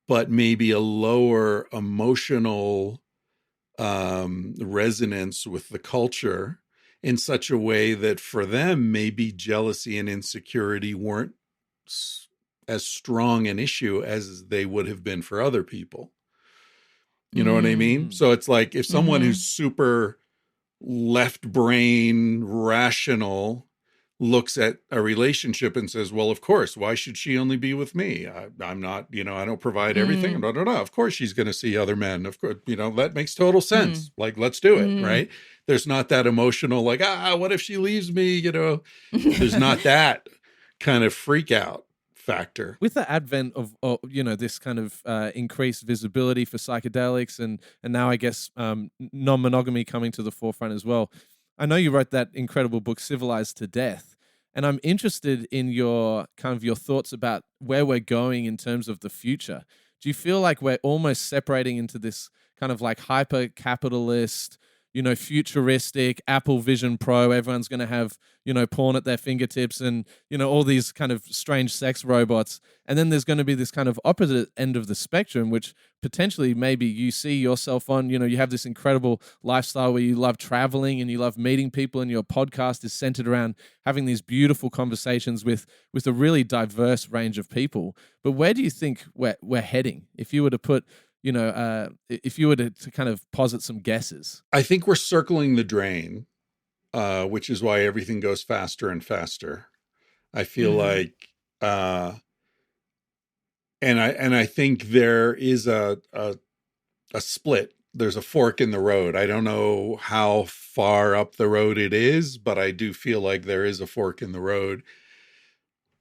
but maybe a lower emotional resonance with the culture, in such a way that for them, maybe jealousy and insecurity weren't as strong an issue as they would have been for other people. You know what I mean? So it's like, if someone who's super left brain rational looks at a relationship and says, well, of course, why should she only be with me? I'm not, I don't provide everything. Of course she's going to see other men. Of course, that makes total sense. Like, let's do it. Right. There's not that emotional, like, what if she leaves me? There's not that kind of freak out factor. With the advent of this kind of increased visibility for psychedelics, and now I guess non-monogamy coming to the forefront as well. I know you wrote that incredible book, Civilized to Death, and I'm interested in your thoughts about where we're going in terms of the future. Do you feel like we're almost separating into this kind of like hyper-capitalist, futuristic Apple Vision Pro, everyone's going to have, porn at their fingertips and, all these kind of strange sex robots. And then there's going to be this kind of opposite end of the spectrum, which potentially maybe you see yourself on, you have this incredible lifestyle where you love traveling and you love meeting people, and your podcast is centered around having these beautiful conversations with a really diverse range of people. But where do you think we're heading? If you were to put, if you were to kind of posit some guesses. I think we're circling the drain, which is why everything goes faster and faster. I feel like, and I think there is a split. There's a fork in the road. I don't know how far up the road it is, but I do feel like there is a fork in the road.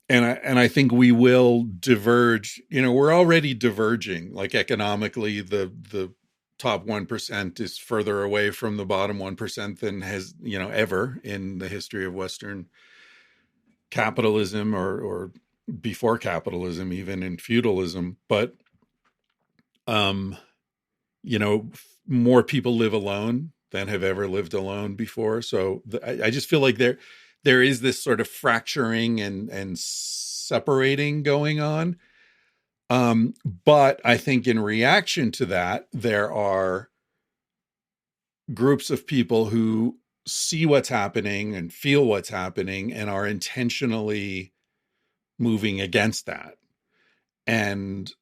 And I think we will diverge. We're already diverging. Like, economically, the top 1% is further away from the bottom 1% than has, ever in the history of Western capitalism, or before capitalism, even in feudalism. But, more people live alone than have ever lived alone before. So I just feel like there is this sort of fracturing and separating going on. But I think in reaction to that, there are groups of people who see what's happening and feel what's happening and are intentionally moving against that. And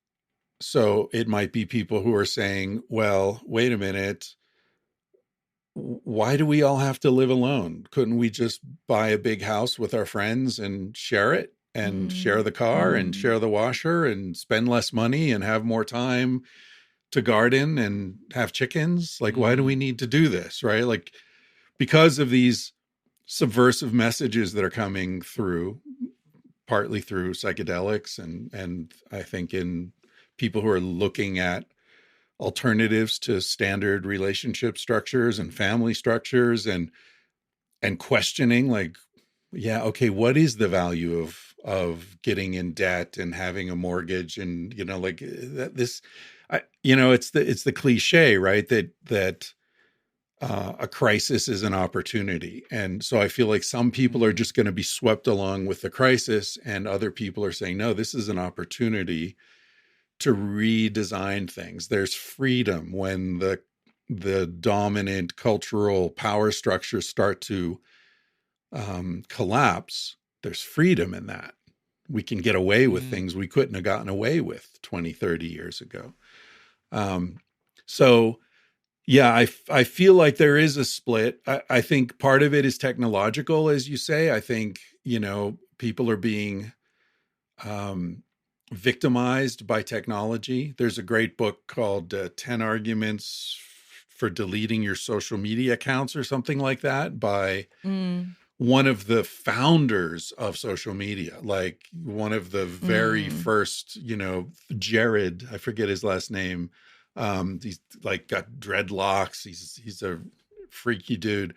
so it might be people who are saying, well, wait a minute, why do we all have to live alone? Couldn't we just buy a big house with our friends and share it, and share the car and share the washer, and spend less money and have more time to garden and have chickens? Like, why do we need to do this? Right? Like, because of these subversive messages that are coming through, partly through psychedelics, and I think in people who are looking at alternatives to standard relationship structures and family structures, and questioning, like, yeah, okay, what is the value of getting in debt and having a mortgage, and like this, it's the cliche, right? That a crisis is an opportunity. And so I feel like some people are just going to be swept along with the crisis, and other people are saying, no, this is an opportunity to redesign things. There's freedom when the dominant cultural power structures start to collapse. There's freedom in that. We can get away with things we couldn't have gotten away with 20, 30 years ago. So yeah, I feel like there is a split. I think part of it is technological, as you say. I think, people are being victimized by technology. There's a great book called 10 Arguments for Deleting Your Social Media Accounts or something like that by one of the founders of social media, like one of the very first, Jared, I forget his last name. He's like got dreadlocks. He's a freaky dude.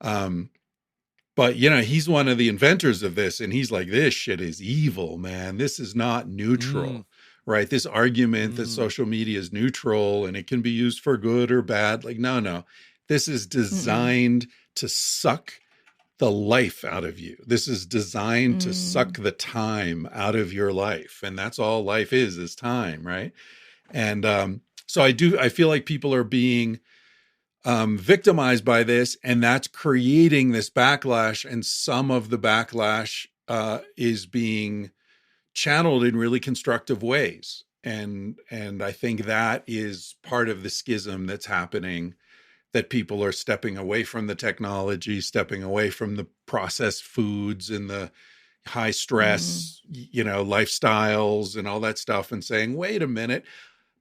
But he's one of the inventors of this, and he's like, this shit is evil, man. This is not neutral, right? This argument that social media is neutral and it can be used for good or bad. Like, no, this is designed to suck the life out of you. This is designed to suck the time out of your life. And that's all life is time, right? And, so I feel like people are being victimized by this, and that's creating this backlash. And some of the backlash is being channeled in really constructive ways. And I think that is part of the schism that's happening, that people are stepping away from the technology, stepping away from the processed foods and the high stress, lifestyles and all that stuff, and saying, wait a minute,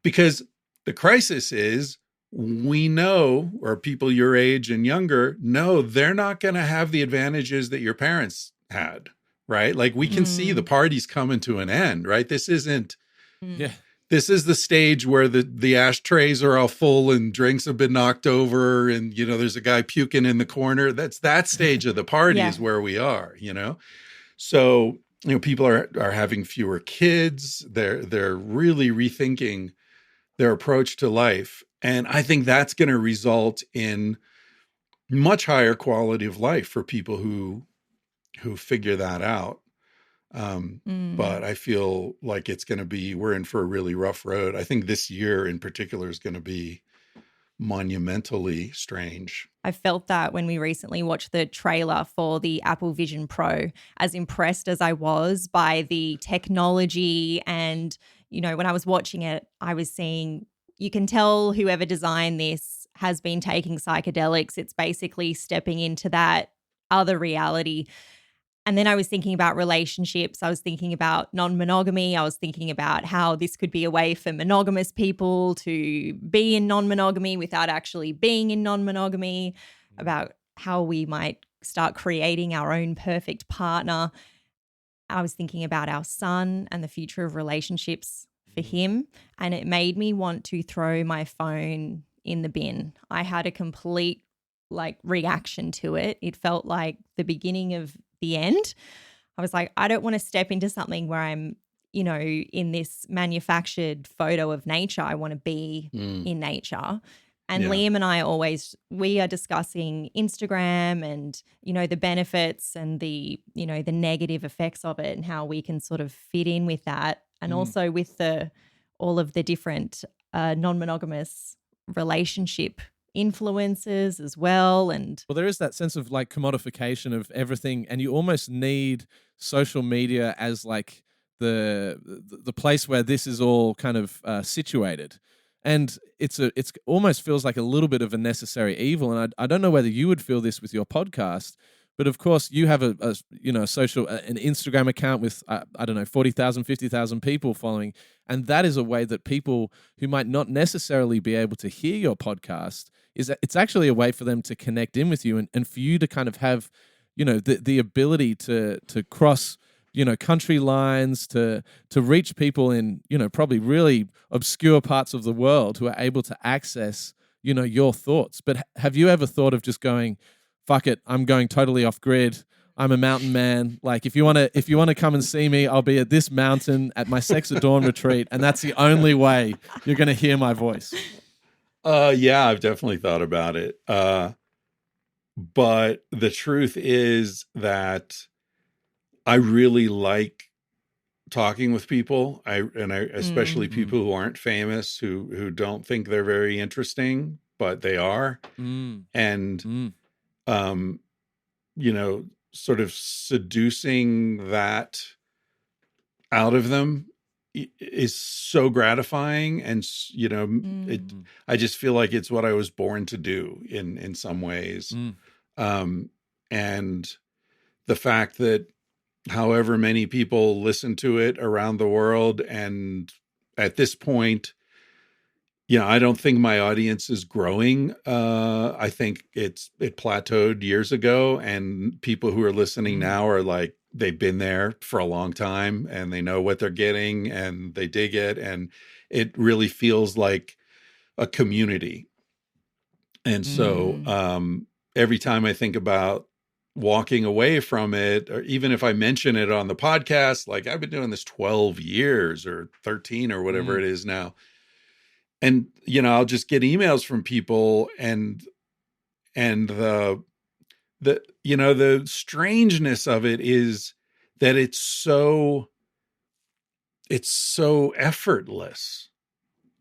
because the crisis is, we know, or people your age and younger know, they're not going to have the advantages that your parents had, right? Like, we can see the party's coming to an end, right? This isn't, this is the stage where the ashtrays are all full and drinks have been knocked over and, there's a guy puking in the corner. That's that stage of the party is where we are, So, people are having fewer kids. They're really rethinking their approach to life. And I think that's going to result in much higher quality of life for people who figure that out. But I feel like we're in for a really rough road. I think this year in particular is going to be monumentally strange. I felt that when we recently watched the trailer for the Apple Vision Pro, as impressed as I was by the technology. And, when I was watching it, I was seeing, you can tell whoever designed this has been taking psychedelics. It's basically stepping into that other reality. And then I was thinking about relationships. I was thinking about non-monogamy. I was thinking about how this could be a way for monogamous people to be in non-monogamy without actually being in non-monogamy, about how we might start creating our own perfect partner. I was thinking about our son and the future of relationships for him. And it made me want to throw my phone in the bin. I had a complete reaction to it. It felt like the beginning of the end. I was like, I don't want to step into something where I'm, in this manufactured photo of nature. I want to be in nature. And Liam and I we are discussing Instagram and, the benefits and the negative effects of it and how we can sort of fit in with that. And also with all of the different non-monogamous relationship influences as well. And there is that sense of commodification of everything, and you almost need social media as the place where this is all kind of situated. And it's almost feels like a little bit of a necessary evil. And I don't know whether you would feel this with your podcast, but of course you have an Instagram account with 40,000, 50,000 people following, and that is a way that people who might not necessarily be able to hear your podcast, it's actually a way for them to connect in with you and for you to kind of have the ability to cross country lines to reach people in, probably really obscure parts of the world who are able to access, your thoughts. But have you ever thought of just going, fuck it, I'm going totally off grid. I'm a mountain man. Like if you want to come and see me, I'll be at this mountain at my Sex at Dawn retreat. And that's the only way you're going to hear my voice. Yeah, I've definitely thought about it. But the truth is that I really like talking with people. I especially people who aren't famous, who don't think they're very interesting, but they are. And sort of seducing that out of them is so gratifying. And, I just feel like it's what I was born to do in some ways. And the fact that however many people listen to it around the world, and at this point, I don't think my audience is growing. I think it plateaued years ago, and people who are listening now are like, they've been there for a long time and they know what they're getting and they dig it. And it really feels like a community. And so every time I think about walking away from it, or even if I mention it on the podcast, like I've been doing this 12 years or 13 or whatever it is now. And, I'll just get emails from people and the strangeness of it is that it's so effortless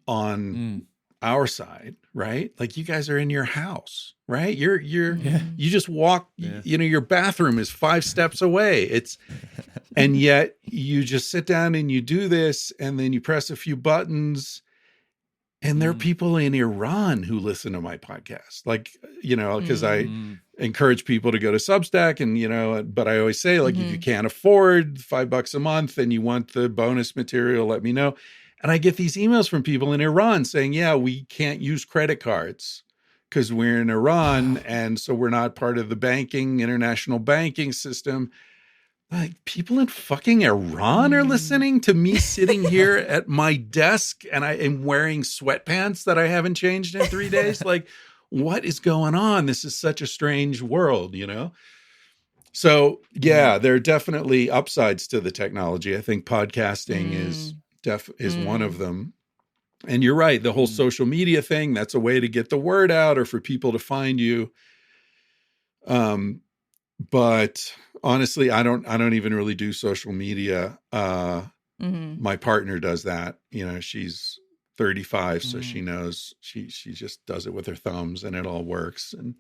on our side, right? Like you guys are in your house, right? You just walk, your bathroom is 5 steps away. And yet you just sit down and you do this, and then you press a few buttons. And there are people in Iran who listen to my podcast, like, because I encourage people to go to Substack and, but I always say, like, if you can't afford $5 a month and you want the bonus material, let me know. And I get these emails from people in Iran saying, yeah, we can't use credit cards because we're in Iran. And so we're not part of the international banking system. Like people in fucking Iran are listening to me sitting here at my desk and I am wearing sweatpants that I haven't changed in 3 days. Like, what is going on? This is such a strange world, So yeah, there are definitely upsides to the technology. I think podcasting is one of them. And you're right. The whole social media thing, that's a way to get the word out or for people to find you. But honestly, I don't even really do social media. My partner does that. She's 35, so she knows she just does it with her thumbs and it all works. And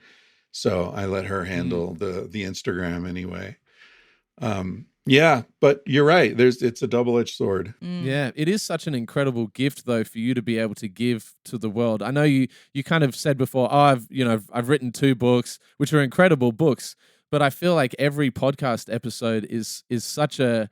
so I let her handle the Instagram anyway. Yeah, but you're right. It's a double-edged sword. Yeah, it is such an incredible gift, though, for you to be able to give to the world. I know you kind of said before, I've written 2 books, which are incredible books. But I feel like every podcast episode is such a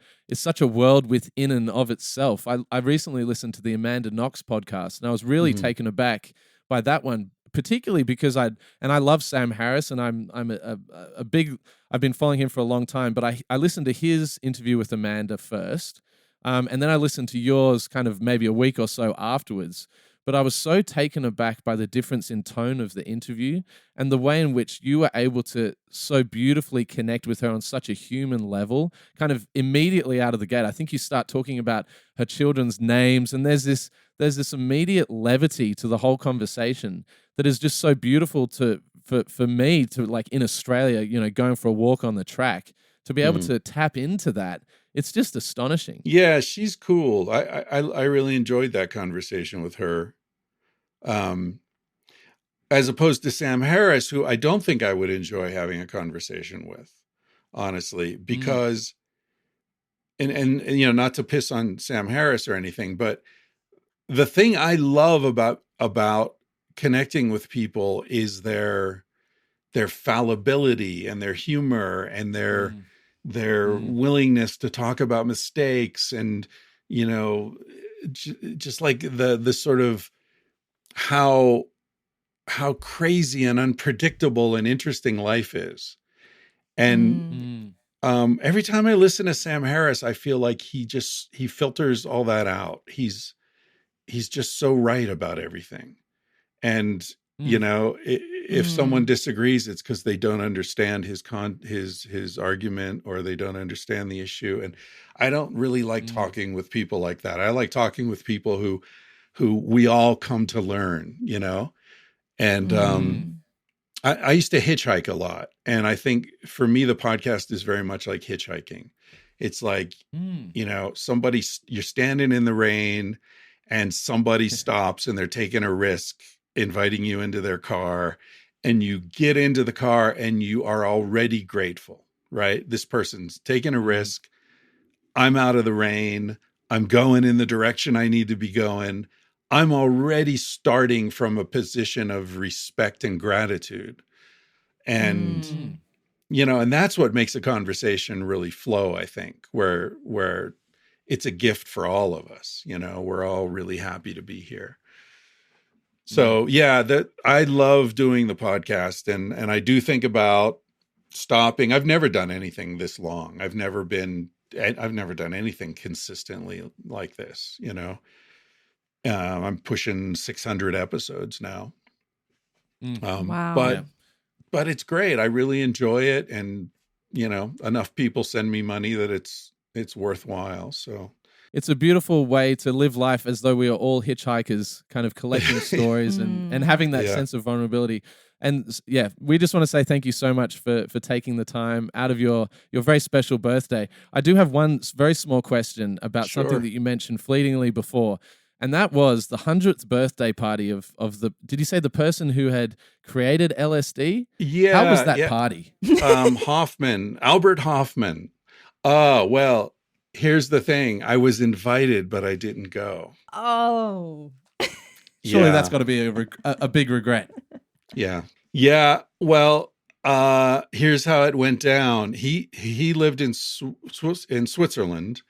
world within and of itself. I recently listened to the Amanda Knox podcast, and I was really taken aback by that one, particularly because I love Sam Harris, and I'm a big, I've been following him for a long time. But I listened to his interview with Amanda first, and then I listened to yours kind of maybe a week or so afterwards. But I was so taken aback by the difference in tone of the interview and the way in which you were able to so beautifully connect with her on such a human level, kind of immediately out of the gate. I think you start talking about her children's names, and there's this immediate levity to the whole conversation that is just so beautiful for me to, like, in Australia, going for a walk on the track, to be able to tap into that. It's just astonishing. Yeah, she's cool. I really enjoyed that conversation with her. As opposed to Sam Harris, who I don't think I would enjoy having a conversation with, honestly, because, and not to piss on Sam Harris or anything, but the thing I love about connecting with people is their fallibility and their humor and their willingness to talk about mistakes and, just like the sort of how crazy and unpredictable and interesting life is. And every time I listen to Sam Harris, I feel like he filters all that out. He's just so right about everything. And, if someone disagrees, it's because they don't understand his argument, or they don't understand the issue. And I don't really like talking with people like that. I like talking with people who we all come to learn, And I used to hitchhike a lot. And I think for me, the podcast is very much like hitchhiking. It's like, you're standing in the rain and somebody stops and they're taking a risk, inviting you into their car, and you get into the car and you are already grateful, right? This person's taking a risk. I'm out of the rain. I'm going in the direction I need to be going. I'm already starting from a position of respect and gratitude. And, and that's what makes a conversation really flow, I think, where it's a gift for all of us. We're all really happy to be here. So I love doing the podcast, and I do think about stopping. I've never done anything this long. I've never done anything consistently like this, I'm pushing 600 episodes now. Wow. But it's great. I really enjoy it. And, enough people send me money that it's worthwhile. So it's a beautiful way to live life, as though we are all hitchhikers, kind of collecting stories and having that sense of vulnerability. And we just want to say thank you so much for taking the time out of your very special birthday. I do have one very small question about something that you mentioned fleetingly before. And that was the 100th birthday party of did you say the person who had created LSD? Yeah. How was that party? Albert Hoffman. Well, here's the thing. I was invited, but I didn't go. Oh. Surely that's got to be a big regret. Yeah. Yeah. Well, here's how it went down. He lived in Switzerland,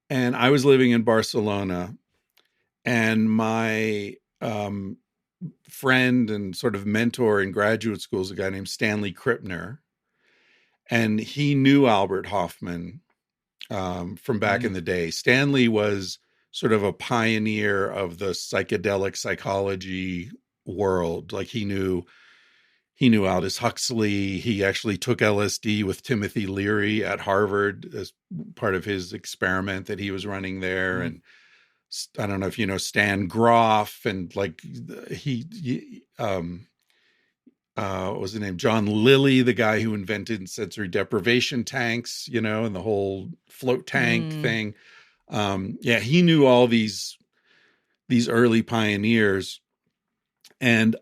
and I was living in Barcelona. And my friend and sort of mentor in graduate school is a guy named Stanley Krippner. And he knew Albert Hoffman from back in the day. Stanley was sort of a pioneer of the psychedelic psychology world. Like he knew Aldous Huxley. He actually took LSD with Timothy Leary at Harvard as part of his experiment that he was running there. And I don't know if you know Stan Groff, and like what was his name? John Lilly, the guy who invented sensory deprivation tanks, and the whole float tank thing. He knew all these early pioneers. And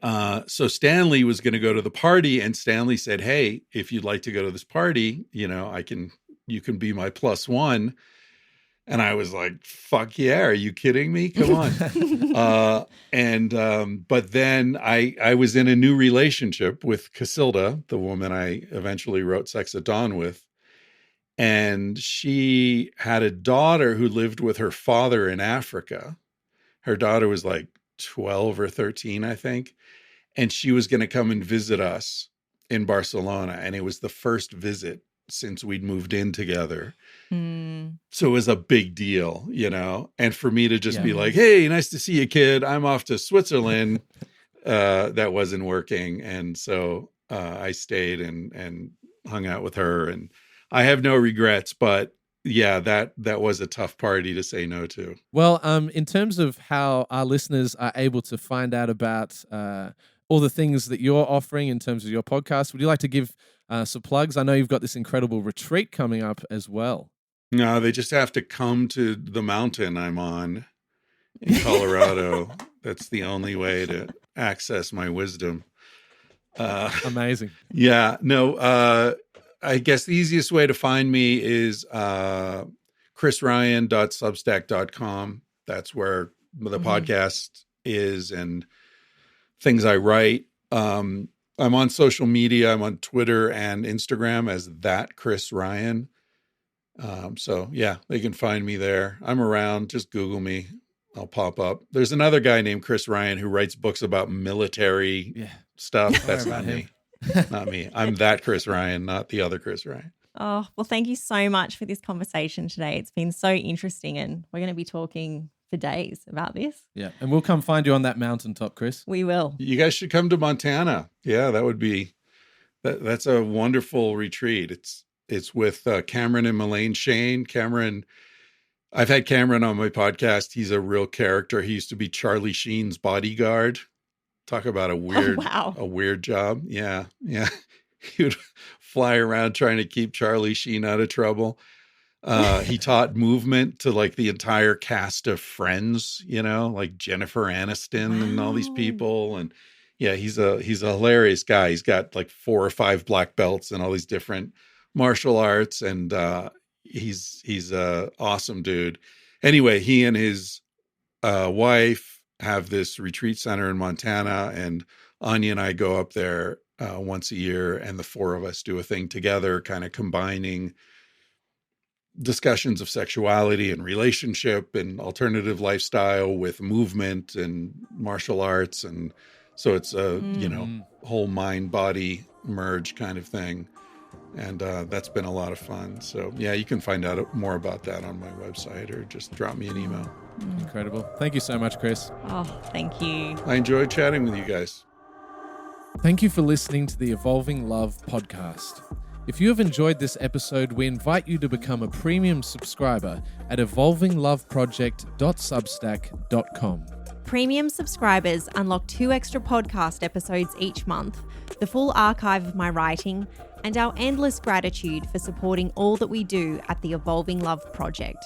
so Stanley was going to go to the party, and Stanley said, "Hey, if you'd like to go to this party, you can be my plus one." And I was like, "Fuck yeah. Are you kidding me? Come on." But then I was in a new relationship with Casilda, the woman I eventually wrote Sex at Dawn with. And she had a daughter who lived with her father in Africa. Her daughter was like 12 or 13, I think. And she was going to come and visit us in Barcelona. And it was the first visit since we'd moved in together. So it was a big deal, and for me to just be like, "Hey, nice to see you, kid. I'm off to Switzerland." That wasn't working. And so I stayed and hung out with her, and I have no regrets, but that was a tough party to say no to. Well, in terms of how our listeners are able to find out about all the things that you're offering in terms of your podcast, would you like to give some plugs? I know you've got this incredible retreat coming up as well. No, they just have to come to the mountain I'm on in Colorado. That's the only way to access my wisdom. Amazing. Yeah, no, I guess the easiest way to find me is chrisryan.substack.com. That's where the podcast is and things I write. I'm on social media. I'm on Twitter and Instagram as that Chris Ryan. They can find me there. I'm around. Just Google me. I'll pop up. There's another guy named Chris Ryan who writes books about military stuff. That's not me. Not me. I'm that Chris Ryan, not the other Chris Ryan. Oh, well, thank you so much for this conversation today. It's been so interesting, and we're going to be talking for days about this. Yeah, and we'll come find you on that mountaintop, Chris. We will. You guys should come to Montana. Yeah, that would be that's a wonderful retreat. It's with Cameron and Melaine Shane. Cameron, I've had Cameron on my podcast. He's a real character. He used to be Charlie Sheen's bodyguard. Talk about a weird job. Yeah. He would fly around trying to keep Charlie Sheen out of trouble. He taught movement to like the entire cast of Friends, like Jennifer Aniston and all these people. And yeah, he's a hilarious guy. He's got like 4 or 5 black belts and all these different martial arts. And he's a awesome dude. Anyway, he and his wife have this retreat center in Montana, and Anya and I go up there once a year, and the 4 of us do a thing together, kind of combining discussions of sexuality and relationship and alternative lifestyle with movement and martial arts. And so it's a, whole mind body merge kind of thing. And that's been a lot of fun. So yeah, you can find out more about that on my website or just drop me an email. Incredible. Thank you so much, Chris. Oh, thank you. I enjoyed chatting with you guys. Thank you for listening to the Evolving Love podcast. If you have enjoyed this episode, we invite you to become a premium subscriber at evolvingloveproject.substack.com. Premium subscribers unlock 2 extra podcast episodes each month, the full archive of my writing, and our endless gratitude for supporting all that we do at the Evolving Love Project.